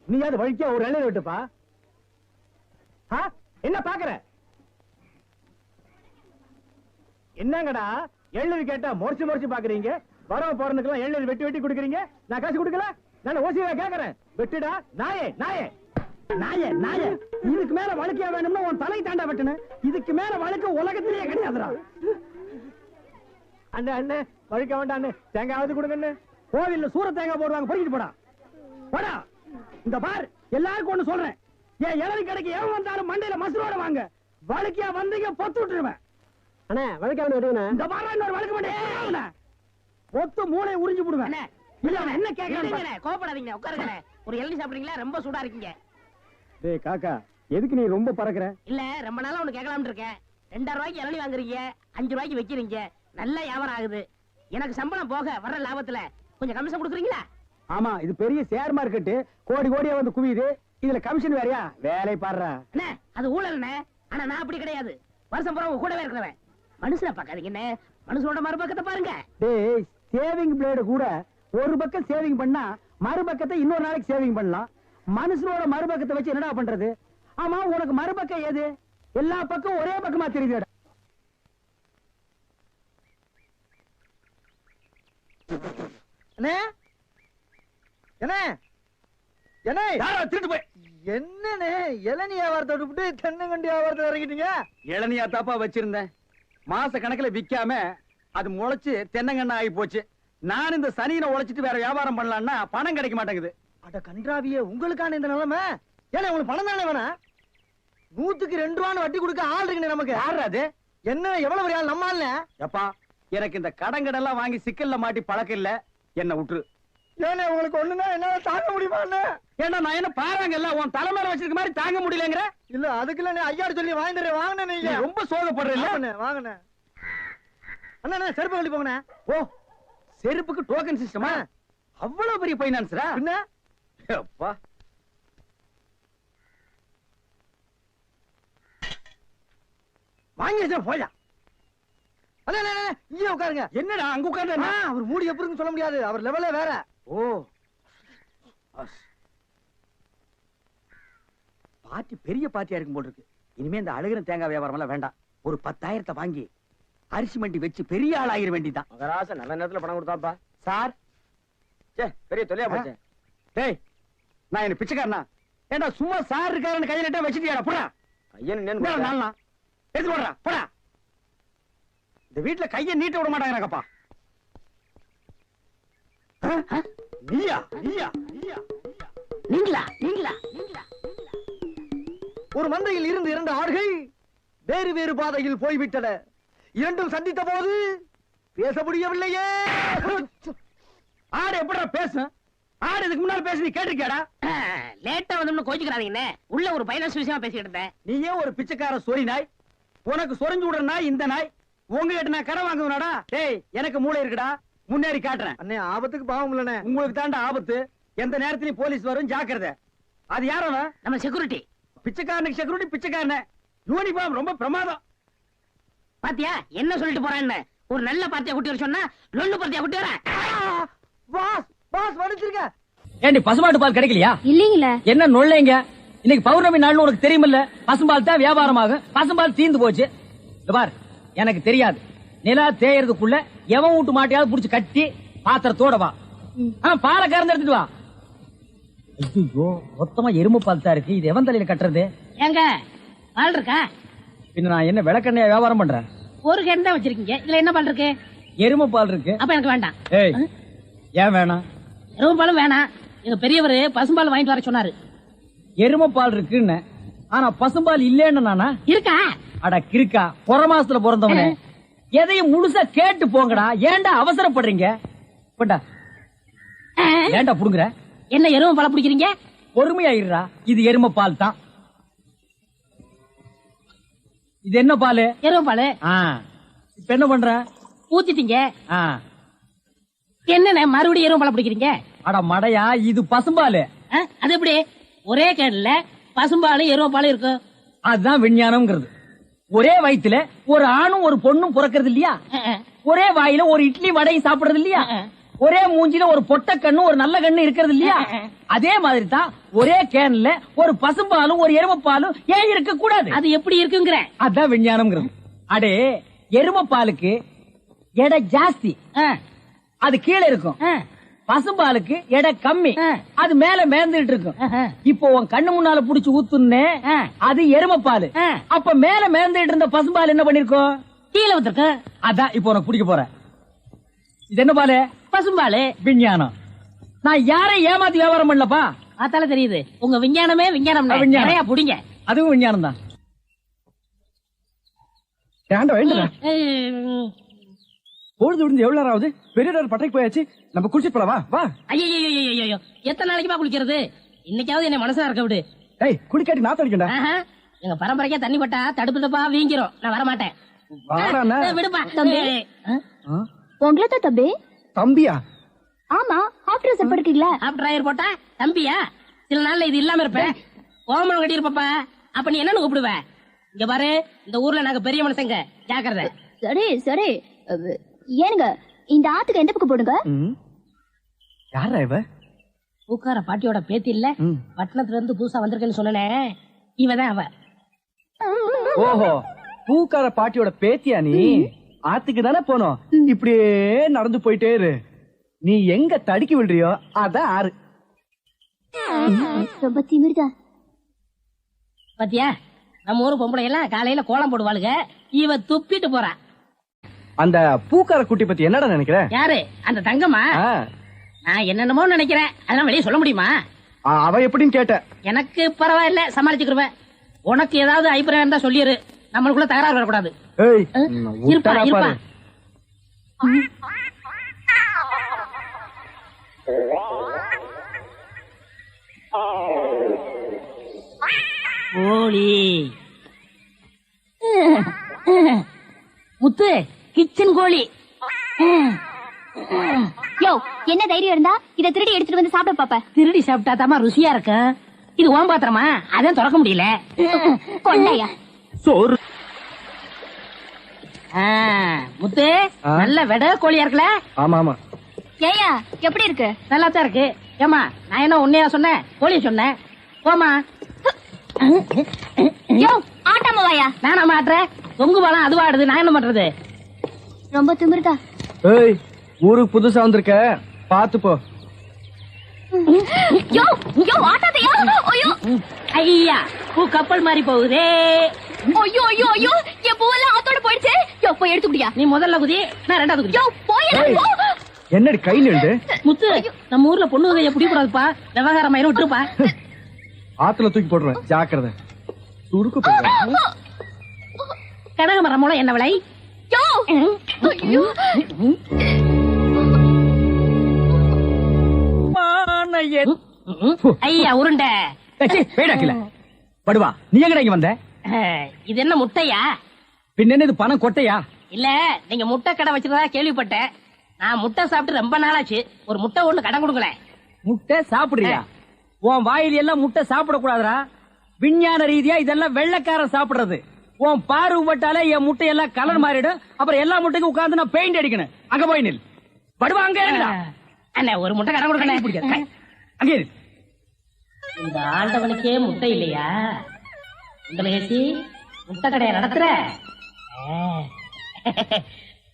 நீயாவது வழிக்கோ ஒரு 2 லட்டுப்பா. என்ன பாக்குற? என்னங்கடா 70 கேட்டா முறைச்சு முறைச்சு பாக்குறீங்க. வரவ போறதுக்கெல்லாம் 70 வெட்டி வெட்டி கொடுக்குறீங்க. நான் காசு கொடுக்கல. நான் ஓசியா கேக்குறேன். வெட்டுடா நாயே நாயே நாயே நாயே. இதுக்கு மேல வழக்கியா வேணும்னா உன் தலை தாண்டா வெட்டணும். இதுக்கு மேல வழக்கு உலகத்திலேயே கிடையாதுடா. அண்ணே அண்ணே வழிக்க வேண்டாம். தேங்காவது கொடுங்க. கோவில்ல சூர தேங்காய் போடுவாங்க. பொறிக்கிட்டு போடா போடா. இந்த பார் எல்லாருக்கும் ஒண்ணு சொல்றேன். ஏன் இளநீ கடைக்கு எவன் வந்தாலும் மண்டையில மசுரோட வாங்க. வழக்கியா வந்தீங்க பொத்து விட்டுருவேன். அண்ணே வழக்க இந்த பாரு இன்னொரு வழக்கு மாட்டேன். பொத்து மூளை உறிஞ்சு போடுவேன். என்ன கேக்குறீங்க? கோபப்படாதீங்க, உட்காருங்க. ஒரு இளநீ சாப்பிடுறீங்களா? ரொம்ப சூடா இருக்கீங்க. டேய் காக்கா எதுக்கு நீ ரொம்ப பறக்குற? இல்ல ரொம்ப நாளா ஒண்ணு கேட்கலாம்னு இருக்கேன். 2000 ரூபாய்க்கு இளநீ வாங்குறீங்க, 5 ரூபாய்க்கு வைக்கிறீங்க. நல்ல வியாபாரம் ஆகுது. எனக்கு சம்பளம் போக வர்ற லாபத்துல கொஞ்சம் கமிஷன் கொடுக்குறீங்களா? ஆமா இது பெரிய ஷேர் மார்க்கெட். கோடி கோடியா வந்து குவியுது. இதுல கமிஷன் வேறயா? வேலை பாடுற. அண்ணே அது ஊழல்ண்ணே. ஆனா நான் அப்படி கிடையாது. வருஷம் பூரா கூடவே இருக்கிறவன். மனுஷனை பார்க்காதீங்க என்ன, மனுஷனோட மறுபக்கத்தை பாருங்க. டேய் சேவிங் பிளேடு கூட ஒரு பக்கம் சேவிங் பண்ணா மறுபக்கத்தை இன்னொரு நாளைக்கு சேவிங் பண்ணலாம். மனுஷனோட மறுபக்கத்தை வச்சு என்னடா பண்றது? ஆமா உனக்கு மறுபக்கம் ஏது? எல்லா பக்கம் ஒரே பக்கமா தெரியுது. என்ன என்ன என்ன திருட்டு போய் என்னன்னு இளநீ வியாபாரத்தை விட்டு தென்னங்கண்டி வியாபாரத்தை இறங்கிட்டீங்க? இளநியா தாப்பா வச்சிருந்தேன். மாச கணக்குல விக்காம அது முளைச்சு தென்னங்கண்ணா ஆகி போச்சு. நான் இந்த சனியில உழைச்சிட்டு வேற வியாபாரம் பண்ணலாம்னா பணம் கிடைக்க மாட்டேங்குது. அட கன்றாவியே உங்களுக்கான இந்த நிலைமை. ஏன்னா உங்களுக்கு பணம் தானே வேணாம். 100க்கு 2 ரூபான்னு வட்டி கொடுக்க ஆள் இருக்கு நமக்கு. யாரு அது? என்ன எவ்வளவு பெரிய ஆள்? நம்ம ஆள். எப்பா எனக்கு இந்த கடங்கடெல்லாம் வாங்கி சிக்கல்ல மாட்டி பழக்கம் இல்ல. என்ன விட்டுரு. ஏன்னா உங்களுக்கு ஒண்ணுன்னா என்னால தாங்க முடியுமா? ஏன்னா நான் என்ன பாருங்க இல்ல உன் தலைமையில வச்சிருக்க மாதிரி தாங்க முடியலங்கிற. இல்ல அதுக்குள்ள நீ ஐயாரு சொல்லி வாங்கிடுறேன். வாங்கினே நீங்க ரொம்ப சோகப்படுற இல்ல. வாங்கினேன் அண்ணா செருப்பு கழட்டி போங்கண்ணே. ஓ செருப்புக்கு டோக்கன் சிஸ்டமா? அவ்வளவு பெரிய பைனான்ஸரா? என்ன அப்பா வாங்கி போயா. இங்கே உட்காருங்க. என்னடா அங்க உட்கார்ந்து? அவர் மூடி எப்படின்னு சொல்ல முடியாது. அவர் லெவலே வேற. ஓ பார்ட்டி பெரிய பார்ட்டியா இருக்கும் போல் இருக்கு. இனிமே இந்த அழுகிற தேங்காய் வியாபாரம் எல்லாம் வேண்டாம். ஒரு 10,000 வாங்கி அரிசி மண்டி வச்சு பெரிய ஆள் ஆகிற வேண்டிதான். மகராச நல்ல நேரத்துல பணம் கொடுத்தாப்பா. சார் பெரிய தொல்லையா போச்சு. டேய் நான் என்ன பிச்சைக்காரனா? ஏண்டா சும்மா சார் இருக்காருன்னு கையில நட்டா வச்சிட்டியாடா? போடா கையன் நாளா எடுத்து போடுறா போடா. இந்த வீட்டுல கையை நீட்ட விட மாட்டாங்கப்பா. நீயா நீயா நீயா நீங்களா நீங்களா நீங்களா? ஒரு மந்தையில் இருந்து 2 ஆடுகள் வேறு வேறு பாதையில் போய்விட்டன. இரண்டும் சந்தித்த போது பேச முடியவில்லையே. ஆடு எப்படா பேசும்? ஆடு இதுக்கு முன்னால பேசி நீ கேட்டிருக்கியாடா? லேட்டா வந்து கோச்சுக்கிறாதீங்கண்ணே. உள்ள ஒரு பைனான்ஸ் விஷயமா பேசிக்கிட்டு இருந்தேன். நீயே ஒரு பிச்சைக்கார சொறி நாய். உனக்கு சொரிஞ்சு விடுற நாய் இந்த நாய். உங்ககிட்ட நான் கடன் வாங்குவனாடா? டேய் எனக்கு மூளை இருக்குடா, முன்னேறி காட்டுறேன். அண்ணே ஆபத்துக்கு பாவம் இல்லனே. உங்களுக்கு தாண்டா ஆபத்து. எந்த நேரத்திலயும் போலீஸ் வரும், ஜாக்கிரதை. அது யாரவ? நம்ம செக்யூரிட்டி. பிச்சைக்காரனுக்கு செக்யூரிட்டி பிச்சைக்காரனே. யூனிஃபார்ம் ரொம்ப பிரமாதம். பாத்தியா என்ன சொல்லிட்டு போறான்னு? ஒரு நல்ல பார்ட்டியா கூட்டி வர சொன்னா லொல்லு பார்ட்டியா கூட்டி வர. பாஸ் பாஸ் வடிச்சிருக்க. ஏண்டி பசுமாட்டு பால் கிடைக்கலையா? இல்லீங்களே. என்ன நொல்லைங்க? இன்னைக்கு பௌர்ணமி நாள்னு உனக்கு தெரியுமில்ல? பசும்பால் தான் வியாபாரமாகும். பசும்பால் தீந்து போச்சு. பார் எனக்கு தெரியாது. நிலா தேயறதுக்குள்ள எவன் வீட்டு மாட்டையாவது புடிச்சு கட்டி பாத்திரத்தோட வா. பாலை கறந்து எடுத்துட்டு வா. ஐயோ மொத்தமா எருமை பால் தான் இருக்கு. இது எவன் தலையில கட்டுறது? ஏங்க பால் இருக்கா? பின்ன நான் என்ன விளக்கெண்ணையா வியாபாரம் பண்றேன்? ஒரு கேன் தான் வச்சிருக்கீங்க. இதுல என்ன பால் இருக்கு? எருமை பால் இருக்கு. அப்ப எனக்கு வேண்டாம். ஏய் ஏன் வேணாம்? எருமை பாலும் வேணாம். எங்க பெரியவர் பசும்பால் வாங்கிட்டு வர சொன்னாரு. எருமை பால் இருக்குன்னு, ஆனா பசும்பால் இல்லன்னு நானா? இருக்கா? அட கிறுக்கா, புற மாசத்துல பிறந்தவனே, எதையும் முழுசா கேட்டு போங்கடா. ஏன்டா அவசரப்படுறீங்க? போண்டா ஏன்டா புடுங்குற? என்ன எருமை பால் பிடிக்கிறீங்க? பொறுமையா இருடா. இது எருமை பால் தான். இது என்ன பால்? எருமை பால். இப்ப என்ன பண்ற? ஊத்திட்டீங்க. என்ன மறுபடியும் எருமை பால் பிடிக்கிறீங்க? அட மடையா, இது பசும்பால். அது எப்படி ஒரே கேன்ல பசும்பாலும் எருமை பாலும் இருக்கும்? அதுதான் விஞ்ஞானம்ங்கிறது. ஒரே வயித்துல ஒரு ஆணும் ஒரு பொண்ணும் பிறக்கிறது இல்லையா? ஒரே வாயில ஒரு இட்லி வடையும் சாப்பிடுறது இல்லையா? ஒரே மூஞ்சில ஒரு பொட்ட கண்ணு ஒரு நல்ல கண்ணு இருக்கிறது இல்லையா? அதே மாதிரி தான் ஒரே கேன்ல ஒரு பசும்பாலும் ஒரு எருமை பாலும் ஏன் இருக்க கூடாது? அது எப்படி இருக்குங்கிற? அதான் விஞ்ஞானம்ங்கிறது. அடே எருமை பாலுக்கு எடை ஜாஸ்தி, அது கீழே இருக்கும். பசும்பாலுக்கு எடை கம்மி, அது மேல மேந்துட்டு இருக்கும். இப்போ உன் கண்ணு முன்னால புடிச்சு ஊத்துனே, அது எருமை பால். அப்ப மேல மேந்துட்டு இருந்த பசும்பால் என்ன பண்ணிருக்கோம்? கீழே வந்துருக்கு. அதான் இப்போ உனக்கு பிடிக்க போற. இது என்ன பாலு? பசும்பால். விஞ்ஞானம். நான் யாரையும் ஏமாத்தி வியாபாரம் பண்ணலப்பா. அதால தெரியுது உங்க விஞ்ஞானமே விஞ்ஞானம். நிறைய புடிங்க. அதுவும் விஞ்ஞானம் தான். பொழுது விடுந்து எவ்வளவு நேரம் ஆகுது? பெரிய பட்டைக்கு போயாச்சு. நம்ம குளிச்சுட்டு போலாம். வா. ஐயோ எத்தனை நாளைக்குமா குளிக்கிறது? இன்னைக்காவது என்ன மனசா இருக்க விடு. ஏய் குளிக்காட்டி நான் தடிக்கண்டா. எங்க பரம்பரைக்கா தண்ணி பட்டா தடுப்பு தப்பா வீங்கிரும். நான் வர மாட்டேன். விடுப்பா. உங்களை தான் தம்பி. தம்பியா? ஆமா. ஹாஃப் ட்ரெஸ் போட்டுக்கீங்களா? ஹாஃப் டிரைவர் போட்டா தம்பியா? சில நாள்ல இது இல்லாம இருப்பேன். கோமலம் கட்டி இருப்பப்பா. அப்ப நீ என்னன்னு கூப்பிடுவ? இங்க பாரு, இந்த ஊர்ல நாங்க பெரிய மனுஷங்க, ஜாக்கிரதை. சரி சரி. ஏனுங்க இந்த ஆத்துக்கு எந்த பக்கம் போடுங்க? யாரா இவ? பூக்கார பாட்டியோட பேத்தி இல்ல, பட்டணத்துல இருந்து புதுசா வந்திருக்கேன்னு சொன்னேன். இவதான் அவ. ஓஹோ, பூக்கார பாட்டியோட பேத்தியா நீ? ஆத்துக்கு தானே போனோம். இப்படியே நடந்து போயிட்டே இரு. நீ எங்க தடுக்கி விடுறியோ அதான் ஆறு. ரொம்ப திமிர்தா. பாத்தியா, நம்ம ஊரு பொம்பளை எல்லாம் காலையில கோலம் போடுவாளுங்க. இவ துப்பிட்டு போறா. அந்த பூக்கார குட்டி பத்தி என்னடா நினைக்கிற? யாரு? அந்த தங்கம்மா? நான் என்னென்னமோ நினைக்கிறேன். அதெல்லாம் வெளியே சொல்ல முடியுமா? அவ எப்படின்னு கேட்ட. எனக்கு பரவாயில்ல, சமாளிச்சுக்கிருவேன். உனக்கு ஏதாவது அபிப்பிராயம் இருந்தா சொல்லிரு. நம்மளுக்குள்ள தகராறு வரக்கூடாது. இருப்பா இருப்பா. கோழி முத்து, கிச்சன் கோழி. யோ, என்ன தைரியம் இருந்தா இத திருடி எடுத்துட்டு வந்து சாப்பிட பாப்ப? திருடி சாப்பிட்டா தாமா ருசியா இருக்கும். இது ஓம் பாத்திரமா? அதான் திறக்க முடியல. கொண்டையா சோறு. முத்து, நல்ல வெட கோழியா இருக்குல்ல? ஆமா ஆமா. ஏயா எப்படி இருக்கு? நல்லா தான் இருக்கு. ஏமா, நான் என்ன உன்னையா சொன்னேன்? கோழிய சொன்னேன். போமா. யோ, ஆட்டாம வாயா. நானா மாட்டுறேன்? தொங்கு பாலம் அதுவா ஆடுது. நான் என்ன பண்றது? ரொம்ப திமிருதா. ஏய், ஊருக்கு புதுசா வந்திருக்க, பாத்து போ. யோ யோ ஆட்டாதயா. ஐயோ ஐயா பூ கப்பல் மாதிரி போகுதே. ஐயோ ஐயோ ஐயோ, என் பூவெல்லாம் ஆத்தோட போயிடுச்சு. யோ போய் எடுத்து குடியா. நீ முதல்ல குதி, நான் ரெண்டாவது குதி. யோ போய் போ. என்னடி கை நின்று? முத்து, நம்ம ஊர்ல பொண்ணு வகைய பிடிக்கூடாதுப்பா, விவகாரம் ஆயிரம் விட்டுருப்பா. ஆத்துல தூக்கி போடுறேன், ஜாக்கிரதை. சுருக்கு போடுறேன். கனகமரம் மூலம் என்ன விலை? யோ ஐயோ ஐயா உருண்டை. படுவா, நீ எங்கடா இங்க வந்த? இது என்ன முட்டையா? பின்ன இது பணம் கொட்டையா? இல்ல, நீங்க முட்டை கடை வச்சிருந்தா கேள்விப்பட்டேன். நான் முட்டை சாப்பிட்டு ரொம்ப நாளாச்சு. ஒரு முட்டை ஒண்ணு கடன் கொடுங்களேன். முட்டை சாப்பிடுறியா? உன் வாயில எல்லாம் முட்டை சாப்பிட கூடாதுடா. விஞ்ஞான ரீதியா இதெல்லாம் வெள்ளைக்காரன் சாப்பிடுறது. உன் பார்வை பட்டாலே என் முட்டை எல்லாம் கலர் மாறிடும். அப்புறம் எல்லா முட்டைக்கும் உட்கார்ந்து நான் பெயிண்ட் அடிக்கணும். அங்க போய் நில். படுவா, அங்க இருடா. அண்ணா ஒரு முட்டை கடன் கொடுக்கணும். அங்கே இரு. இந்த ஆண்டவனுக்கே முட்டை இல்லையா? இந்த மகேசி முட்டை கடையை நடத்துற?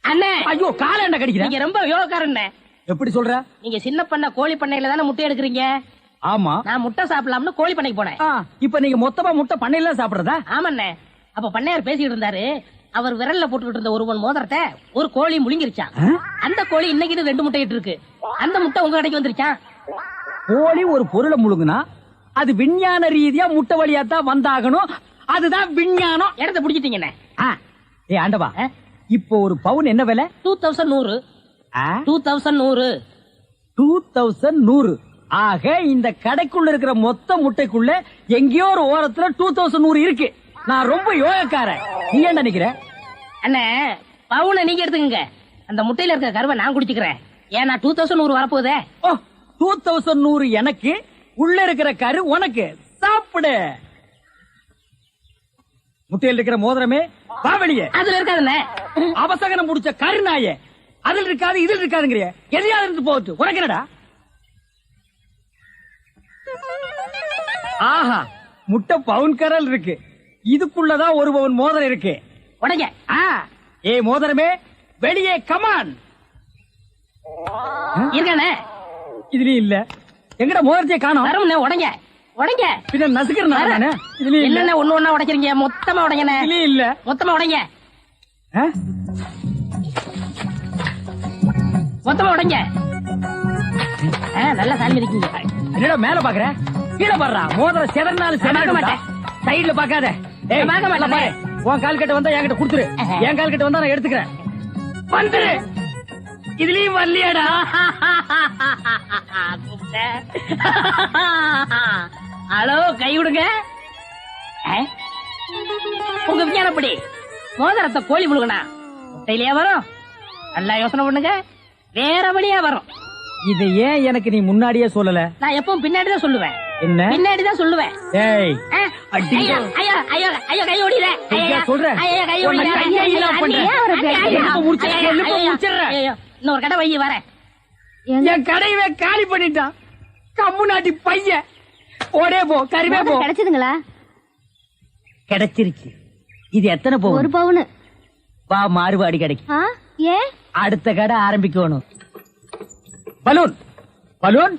அண்ணே, ஐயோ கால என்ன கடிக்கிற? நீங்க ரொம்ப யோகக்காரன். எப்படி சொல்ற? நீங்க சின்ன பண்ண கோழி பண்ணையில தானே முட்டை எடுக்கிறீங்க? ஆமா. நான் முட்டை சாப்பிடலாம்னு கோழி பண்ணைக்கு போனேன். இப்ப நீங்க மொத்தமா முட்டை பண்ணையில சாப்பிடுறதா? ஆமாண்ணே. அப்ப பண்ணையார் பேசிட்டு இருந்தாரு. அவர் விரல்ல போட்டுக்கிட்டு இருந்த ஒரு மோதிரத்தை ஒரு கோழி முழுங்கிருச்சான். அந்த கோழி இன்னைக்கு 2 முட்டை இட்டு இருக்கு. அந்த முட்டை உங்க கடைக்கு வந்துருச்சான். கோழி ஒரு பொருளை முழுங்குனா அது விஞ்ஞான ரீதியா முட்டை வழியா தான் வந்தாகணும். அதுதான் விஞ்ஞானம். இடத்த பிடிச்சிட்டீங்கண்ணே. ஏ ஆண்டவா, இப்போ ஒரு பவுன் என்ன விலை? 2100. 2100. 2100. ஆக இந்த கடைக்குள்ள இருக்கிற மொத்த முட்டைக்குள்ள எங்கேயோ ஒரு ஓரத்துல 2100 இருக்கு. நான் ரொம்ப யோகக்காரன். நீ என்ன நினைக்கிற? அண்ணே, பவுனை நீங்க எடுத்துக்கங்க. அந்த முட்டையில இருக்க கருவை நான் குடிச்சுக்கிறேன். ஏன்னா 2100 வரப்போதே. 2100 எனக்கு, உள்ள இருக்கிற கரு உனக்கு. சாப்பிடு. முட்டையில் இருக்கிற மோதிரமே வா வெளியே. அதுல இருக்காதுண்ணே. அவசகனம் முடிச்ச கருநாயே, அதுல இருக்காது இதில் இருக்காதுங்கிறிய. எதையாவது இருந்து போட்டு உனக்கு என்னடா? ஆஹா, முட்டை பவுன் கரல் இருக்கு. இதுக்குள்ளதான் ஒரு பவுன் மோதிரம் இருக்கு. உடைங்க. ஏ மோதிரமே வெளியே, கமான். இருக்கானே? இதுலயும் இல்ல. எங்கட மோதிரத்தையே காணோம். வரும்ண்ணே, உடைங்க உடைங்க. பின்ன நசுக்கிறேன். இதுலயும் இல்ல. இல்ல, ஒண்ணு ஒண்ணா உடைக்கிறீங்க. மொத்தமா உடைங்கண்ணே. இதுலயும் இல்ல. மொத்தமா உடைங்க. மொத்தமா உடைங்க. நல்லா சாமி இருக்கீங்க. என்னடா மேல பாக்குற? கீழே பாடுறா. மோதிரம் செதறினாலும் செதற மாட்டேன். சைடுல பாக்காத. உன் கால் கட்ட வந்தா என்கிட்ட குடுத்துரு. என் கால் கட்ட வந்தா நான் எடுத்துக்கிறேன். வந்துரு. இதுலயும் வரலையாடா? ஹலோ, கை விடுங்க. உங்க விஞ்ஞானப்படி மோதிரத்தை கோழி முழுகனா முட்டையிலேயே வரும். நல்லா யோசனை பண்ணுங்க. வேற வழியா வரும். இது ஏன் எனக்கு நீ முன்னாடியே சொல்லல? நான் எப்பவும் பின்னாடிதான் சொல்லுவேன். என்ன? பின்னாடிதான் சொல்லுவேன். ஏய், ஐயா ஐயா ஐயா ஐயா, கை ஓடிற. சொல்றேன். ஐயா, கை ஓடிற. இன்னொரு கடை வை வரேன். என் கடையவே காலி பண்ணிட்டான். கம்முனாட்டி பையன். ஓடே போ, கறிவே போ. கிடைச்சதுங்களா? கிடைச்சிருச்சு. இது எத்தனை பவுன்? 1 பவுன். வா, மாறுபாடி கிடைக்கும். ஏ, அடுத்த கடை ஆரம்பிக்கணும். பலூன் பலூன்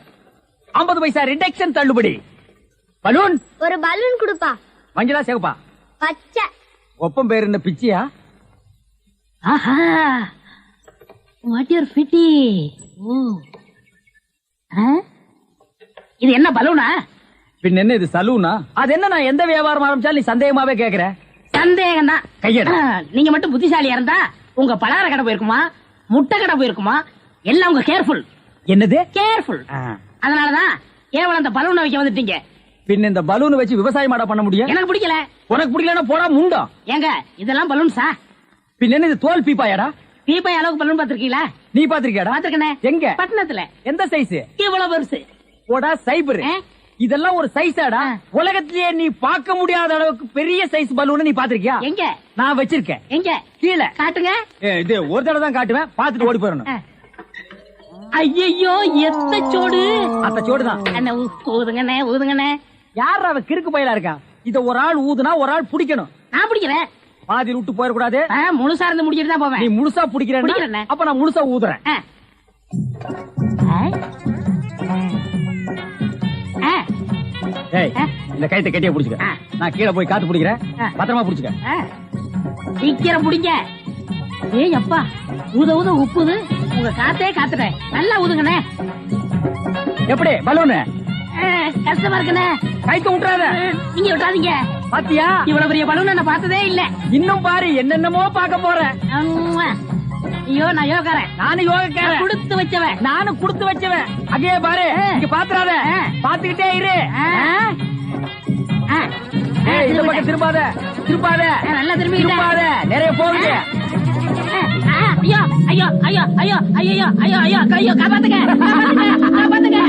50 பைசா ரிடக்ஷன் தள்ளுபடி. பலூன். ஒரு பலூன் கொடுப்பா. மஞ்சளா சிவப்பா? பச்சை. ஒப்பம் பேர் என்ன பிச்சியா? ஆஹா, வாட் யூர் பிட்டி. இது என்ன பலூனா? பின் என்ன இது சலூனா? அது என்ன, நான் எந்த வியாபாரம் ஆரம்பிச்சாலும் நீ சந்தேகமாவே கேக்குற. சந்தேகம் தான். கையெடு. நீங்க மட்டும் புத்திசாலியா இருந்தா உங்க பலகார கடை போயிருக்குமா, முட்டை கடை போயிருக்குமா, எல்லாம் உங்க கேர்ஃபுல். என்னது கேர்ஃபுல்? அதனாலதான் கேவலம் அந்த பலூனை வைக்க வந்துட்டீங்க. பின் இந்த பலூன் வச்சு விவசாயம் பண்ண முடியும்? எனக்கு பிடிக்கல. உனக்கு பிடிக்கலன்னா போடா முண்டா. ஏங்க, இதெல்லாம் பலூன்ஸா? பின் என்ன இது தோல் பீப்பாயாடா? பீப்பாய் அளவுக்கு பலூன் பாத்திருக்கீங்களா? நீ பாத்திருக்கியாடா? பாத்திருக்கனே. எங்க? பட்டணத்துல. எந்த சைஸ்? இவ்வளவு பெருசு. போடா சைபர். இதெல்லாம் ஒரு சைஸாடா? உலகத்திலேயே நீ பார்க்க முடியாத அளவுக்கு பெரிய சைஸ் பலூன் நீ பாத்திருக்கியா? எங்க? நான் வச்சிருக்கேன். எங்க? கீழே காட்டுங்க. இது ஒரு தடவை தான் காட்டுவேன், பாத்துட்டு ஓடி போயிடணும். ஐயோ, எத்த சோடு. அந்த சோடுதான். அண்ணா, ஊதுங்கண்ணே, ஊதுங்கண்ணே. யார் அவ கிறுக்கு பயிலா இருக்கா? இத ஒரு ஆள் ஊதுனா ஒரு ஆள் பிடிக்கணும். நான் பிடிக்கிறேன். பாதியில் விட்டு போயிடக்கூடாது. முழுசா இருந்து முடிச்சிட்டு தான் போவேன். நீ முழுசா பிடிக்கிறேன், பிடிக்கிறேண்ணே. அப்ப நான் முழுசா ஊதுறேன். ஏய், இந்த கைத்தை கட்டியா பிடிச்சுக்க. நான் கீழே போய் காத்து பிடிக்கிறேன், பத்திரமா பிடிச்சுக்க. சீக்கிரம் பிடிங்க. ஏய் அப்பா, ஊத ஊத உப்புது. உங்க காத்தே காத்துட்டேன். நல்லா ஊதுங்கண்ணே. எப்படி பலூனு? கஷ்டமா இருக்குண்ணே. கைத்த விட்டுறாத. நீங்க விட்டாதீங்க. பாத்தியா, இவ்வளவு பெரிய பலூன் நான் பார்த்ததே இல்ல. இன்னும் பாரு, என்னென்னமோ பார்க்க போறேன். ஐயோ, நான் யோகாரன். நானும் யோகக்காரன். கொடுத்து வச்சவன். நானும் கொடுத்து வச்சவன். அங்கே பாரு, இங்க பாத்துறாத. பாத்துக்கிட்டே இரு. இந்த பக்கம் திரும்பாத, திரும்பாத. நல்லா திரும்பி திரும்பாத, நிறைய போகுது. ஐயோ ஐயோ ஐயோ ஐயோ ஐயோ ஐயோ ஐயோ ஐயோ, காப்பாத்துங்க காப்பாத்துங்க.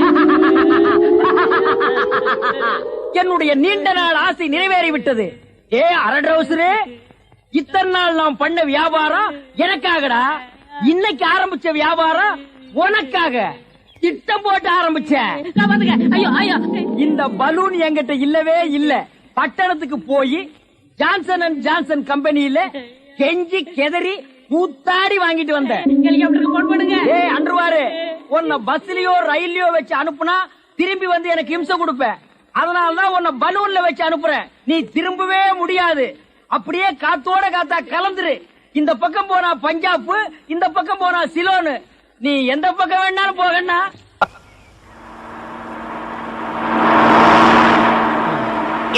என்னுடைய நீண்ட நாள் ஆசை நிறைவேறி விட்டது. ஏ அரட்ரவுசரு, இத்தனை நாள் நாம் பண்ண வியாபாரம் எனக்காகடா. இன்னைக்கு ஆரம்பிச்ச வியாபாரம் உனக்காக. திட்டம் போட்டு ஆரம்பிச்சேன். காப்பாத்துங்க. ஐயோ ஐயோ. இந்த பலூன் என்கிட்ட இல்லவே இல்ல. பட்டணத்துக்கு போய் ஜான்சன் அண்ட் ஜான்சன் கம்பெனியில கெஞ்சி கெதறி கூத்தாடி வாங்கிட்டு வந்தேன். ஹெலிகாப்டருக்கு போன் பண்ணுங்க. ஏய் அன்றுவாரு, உன்னை பஸ்லயோ ரயில்லயோ வச்சு அனுப்புனா திரும்பி வந்து எனக்கு இம்சை கொடுப்பேன். அதனாலதான் உன்னை பலூன்ல வச்சு அனுப்புறேன். நீ திரும்பவே முடியாது. அப்படியே காத்தோட காத்தா கலந்துரு. இந்த பக்கம் போனா பஞ்சாப், இந்த பக்கம் போனா சிலோனு. நீ எந்த பக்கம் வேணாலும் போகண்ணா.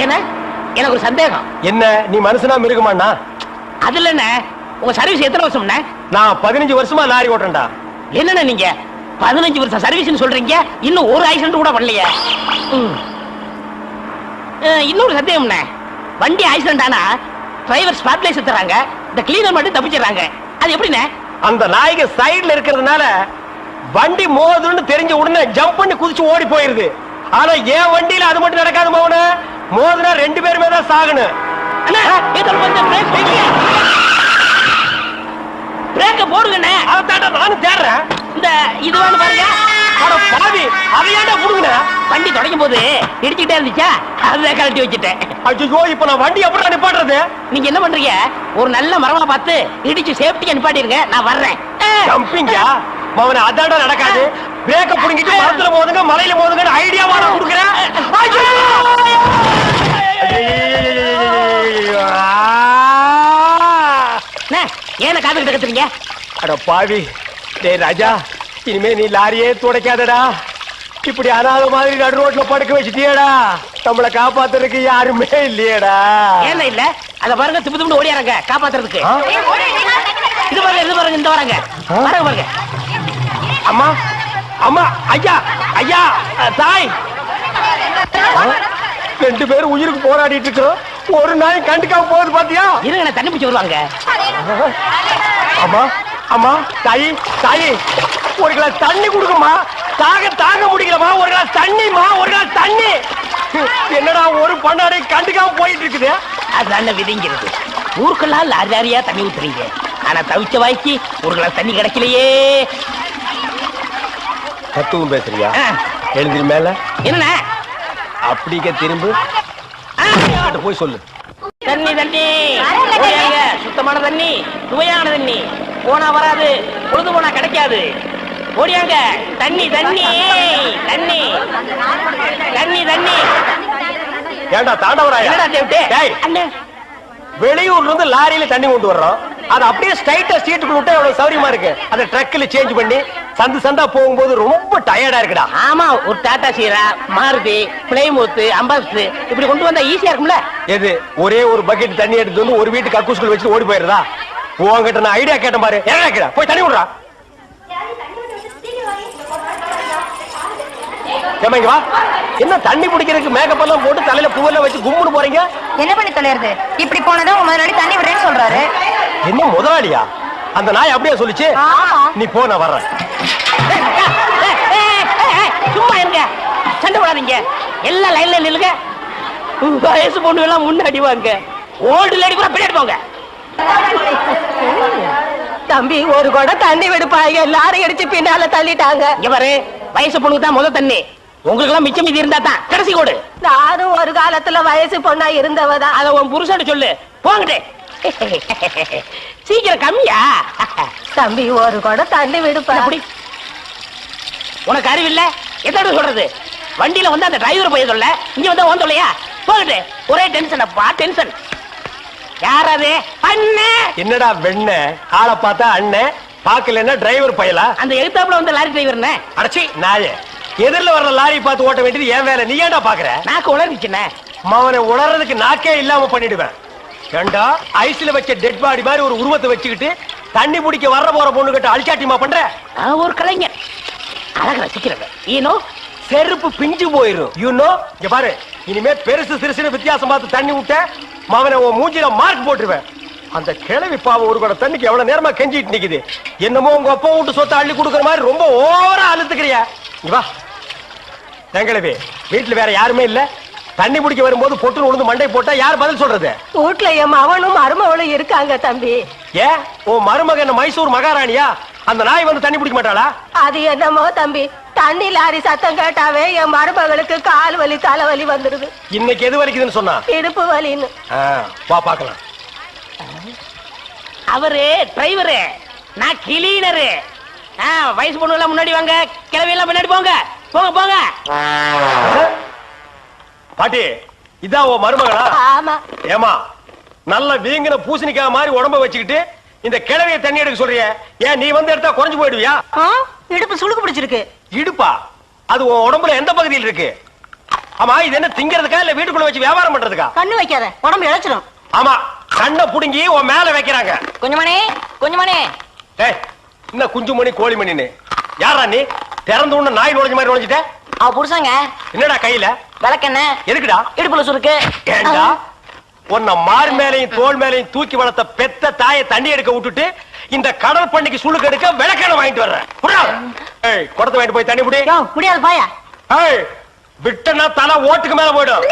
என்ன, எனக்கு ஒரு சந்தேகம். என்ன, நீ மனுஷனா மிருகமாண்ணா? அதுல என்ன, உங்க சர்வீஸ் எத்தனை வருஷம்? நான் 15 வருஷமா லாரி ஓட்டுறேன்டா. என்னன்னா நீங்க 15 வருஷம் சர்வீஸ் சொல்றீங்க, இன்னும் ஒரு ஆக்சிடென்ட் கூட பண்ணலையே. இன்னொரு சந்தேகம், வண்டி ஆக்சிடென்ட் ஆனா டிரைவர் ஸ்பாட்லைஸ் தராங்க, இந்த கிளீனர் மட்டும் தப்பிச்சிடறாங்க. அது எப்படிண்ணே? அந்த நாய்க்கு சைடுல இருக்கிறதுனால வண்டி மோதுன்னு தெரிஞ்ச உடனே ஜம்ப் பண்ணி குதிச்சு ஓடி போயிருது. ஆனா என் வண்டியில அது மட்டும் நடக்காது மோகன. மோதுனா 2 பேருமே தான் சாகணும். பிரேக்க போடுங்கண்ணே. அதான்டா நானும் தேடுறேன். இந்த இதுவான்னு பாருங்க. பாவி, அதையாண்டா புடுங்க. வண்டி தொடங்கும் போது இடிச்சுக்கிட்டே இருந்துச்சா, அதுதான் கழட்டி வச்சுட்டேன். ஐயோ, இப்ப நான் வண்டி எப்படி நிப்பாட்டுறது? நீங்க என்ன பண்றீங்க, ஒரு நல்ல மரமா பார்த்து இடிச்சு சேஃப்டியா நிப்பாட்டிருங்க, நான் வர்றேன். ஜம்பிங்கா மவனே, அதான்டா நடக்காது. பிரேக்க புடுங்கிட்டு மரத்துல மோதுங்க, மலையில மோதுங்க ஐடியாவா நான் கொடுக்குறேன். ஏன காத்துக்கிட்டு கத்துறீங்க? அட பாவி, டேய் ராஜா, இனிமே நீ லாரியே துடைக்காதடா. இப்படி அனாத மாதிரி நடு ரோட்ல படுக்க வச்சுட்டியடா. நம்மள காப்பாத்துறதுக்கு யாருமே இல்லையடா. ஏன் இல்ல? அத பாருங்க, திப்பு திப்பு ஓடியாரங்க காப்பாத்துறதுக்கு. இது பாருங்க, இது பாருங்க, இந்த வராங்க பாருங்க பாருங்க. அம்மா அம்மா, ஐயா ஐயா, தாய், 2 பேரும் உயிருக்கு போராடிட்டு இருக்கோம். ஒரு நாய் கண்டுக்காம போகுது பாத்தியா? இருங்க, தண்ணி பிடிச்சு வருவாங்க. அம்மா அம்மா, தாயி தாயி, ஒரு கிளாஸ் தண்ணி கொடுக்குமா. தாங்க முடியலமா. ஒரு கிளாஸ் தண்ணிமா, ஒரு கிளாஸ் தண்ணி. என்னடா ஒரு பண்ணாடை கண்டுக்காம போயிட்டு இருக்குது. அதான விதிங்கிறது. ஊருக்கெல்லாம் லாரி லாரியா தண்ணி ஊத்துறீங்க, ஆனா தவிச்ச வாய்க்கு ஒரு கிளாஸ் தண்ணி கிடைக்கலையே. தத்துவம் பேசுறியா? எழுந்திரி மேல. என்ன அப்படிக்க திரும்ப போய் சொல்லு. தண்ணி தண்ணி, சுத்தமான தண்ணி, சுவையான தண்ணி. போனா வராது, பொழுது போனா கிடைக்காது. ஓடியாங்க. தண்ணி தண்ணி தண்ணி தண்ணி தண்ணி. ஏண்டா தாண்டவராயா, வெளியூர்ல இருந்து லாரியில தண்ணி கொண்டு வர்றோம். அது அப்படியே ஸ்ட்ரைட்டா ஸ்ட்ரீட்டுக்குள்ள விட்டா எவ்வளவு சௌரியமா இருக்கு. அதை ட்ரக்ல சேஞ்ச் பண்ணி சந்து சந்தா போகும்போது ரொம்ப டயர்டா இருக்குடா. ஆமா, ஒரு டாடா சீரா, மாருதி, பிளைமூத், அம்பாஸ்டர் இப்படி கொண்டு வந்தா ஈஸியா இருக்கும்ல. எது, ஒரே ஒரு பக்கெட் தண்ணி எடுத்து வந்து ஒரு வீட்டு கக்கூஸ்குள்ள வச்சு ஓடி போயிருதா? உங்ககிட்ட நான் ஐடியா கேட்டேன் பாரு. என்ன போய் தண்ணி விடுறா. வா, என்ன தண்ணி பிடிக்கிறதுக்கு மேக்கப் எல்லாம் போட்டு தலையில பூவெல்லாம் வச்சு கும்முன்னு போறீங்க? என்ன பண்ணி தொலைறது? இப்படி போனதும் உங்க முதலாளி தண்ணி விடுறேன்னு சொல்றாரு. என்ன முதலாளியா? அந்த நாய் அப்படியே சொல்லிச்சு. நீ போ, நான் வர்றேன். சும்மா இருங்க, சண்டை போடாதீங்க. எல்லாம் லைன்ல நில்லுங்க. வயசு பொண்ணு எல்லாம் முன்னாடி வாங்க, ஓல்டு லேடி கூட பின்னாடி போங்க. தம்பி, ஒரு கூட தண்ணி விடுப்பாங்க, எல்லாரும் அடிச்சு பின்னால தள்ளிட்டாங்க. இங்க பாரு, வயசு பொண்ணுக்கு தான் முதல் தண்ணி, உங்களுக்கு எல்லாம் மிச்சம் மீதி இருந்தா தான் கடைசி கோடு. நானும் ஒரு காலத்துல வயசு பொண்ணா இருந்தவதான். அத உன் புருஷன் சொல்லு. போங்கட்டே. சீக்கிரம் கம்மியா தம்பி ஒரு குடம் தண்ணி விடுப்பா. அப்படி உனக்கு அறிவில்ல? எத்தனை சொல்றது? வண்டியில வந்து அந்த டிரைவர் போய் சொல்ல, இங்க வந்து ஓன் சொல்லையா? போகட்டு ஒரே டென்ஷன் அப்பா, டென்ஷன். யார் அது? அண்ணன். என்னடா வெண்ண ஆளை பார்த்தா அண்ணன், பாக்கலன்னா டிரைவர் பயலா? அந்த எழுத்தாப்புல வந்து லாரி டிரைவர். அடச்சி நாயே, எதிரில வர்ற லாரி பார்த்து ஓட்ட வேண்டியது ஏன் வேலை? நீ ஏன்டா பாக்குற? நாக்கு உளறிச்சுண்ணே. அவனை உளறதுக்கு நாக்கே இல்லாம பண்ணிடுவேன். ஏண்டா ஐஸ்ல வச்ச டெட் பாடி மாதிரி ஒரு உருவத்தை வச்சுக்கிட்டு தண்ணி பிடிக்க வர்ற போற பொண்ணு கிட்ட அழிச்சாட்டியமா பண்ற? ஒரு கலைஞர் அழக ரசிக்கிறவ. ஈனோ செருப்பு பிஞ்சு போயிரும். யூனோ இங்க பாரு, இனிமே பெருசு சிறுசுன்னு வித்தியாசம் பார்த்து தண்ணி விட்ட மவனை உன் மூஞ்சில மார்க் போட்டுருவேன். அந்த கிழவி பாவம் ஒரு கூட தண்ணிக்கு எவ்வளவு நேரமா கெஞ்சிட்டு நிக்குது. என்னமோ உங்க அப்பா விட்டு சொத்தை அள்ளி கொடுக்குற மாதிரி ரொம்ப ஓவரா அழுத்துக்கிறியா? இங்க வா. எங்களவே வீட்டுல வேற யாருமே இல்ல, தண்ணி பிடிக்க வரும்போது பொட்டு உழுந்து மண்டை போட்டா யார் பதில் சொல்றது? வீட்டுல என் மகனும் மருமகளும் இருக்காங்க தம்பி. ஏன் உன் மருமகன் மைசூர் மகாராணியா? அந்த நாய் வந்து தண்ணி பிடிக்க மாட்டாளா? அது என்னமோ தம்பி, தண்ணி லாரி சத்தம் கேட்டாவே என் மருமகளுக்கு கால் வலி தலைவலி வந்துருது. இன்னைக்கு எது வலிக்குதுன்னு சொன்னா? இடுப்பு வலின்னு. வா பாக்கலாம். அவரு டிரைவரு, நான் கிளீனரு. வயசு பொண்ணு எல்லாம் முன்னாடி வாங்க, கிளவி எல்லாம் பின்னாடி போங்க. போங்க போங்க. பாட்டி இதான் உன் மருமகளா? ஆமா. ஏமா நல்ல வீங்கின பூசணிக்காய் மாதிரி உடம்ப வச்சுக்கிட்டு இந்த கிழவிய தண்ணி எடுக்க சொல்றிய? ஏன் நீ வந்து எடுத்தா குறைஞ்சு போயிடுவியா? இடுப்பு சுளுக்கு பிடிச்சிருக்கு. இடுப்பா? அது உன் உடம்புல எந்த பகுதியில் இருக்கு? ஆமா, இது என்ன திங்கிறதுக்கா இல்ல வீட்டுக்குள்ள வச்சு வியாபாரம் பண்றதுக்கா? கண்ணு வைக்காத, உடம்பு இழைச்சிடும். ஆமா, கண்ணை புடுங்கி உன் மேல வைக்கிறாங்க. கொஞ்சமணி கொஞ்சமணி. ஏய், என்ன குஞ்சுமணி கோழிமணின்னு? யாரா நீ? திறந்து உடனே நாய் நுழைஞ்ச மாதிரி நுழைஞ்சிட்ட? புருஷங்க. என்னடா கையில? விளக்கெண்ண. எதுக்குடா? இடுப்புல சுருக்கு. ஏண்டா உன்னை மார் மேலையும் தோல் மேலையும் தூக்கி வளர்த்த பெத்த தாயை தண்ணி எடுக்க விட்டுட்டு இந்த கடல் பண்ணிக்கு சுளுக்கு எடுக்க விளக்கெண்ண வாங்கிட்டு வர்றேன். குடத்தை வாங்கிட்டு போய் தண்ணி புடி. முடியாது பாயா. விட்டனா தலை ஓட்டுக்கு மேல போயிடும்.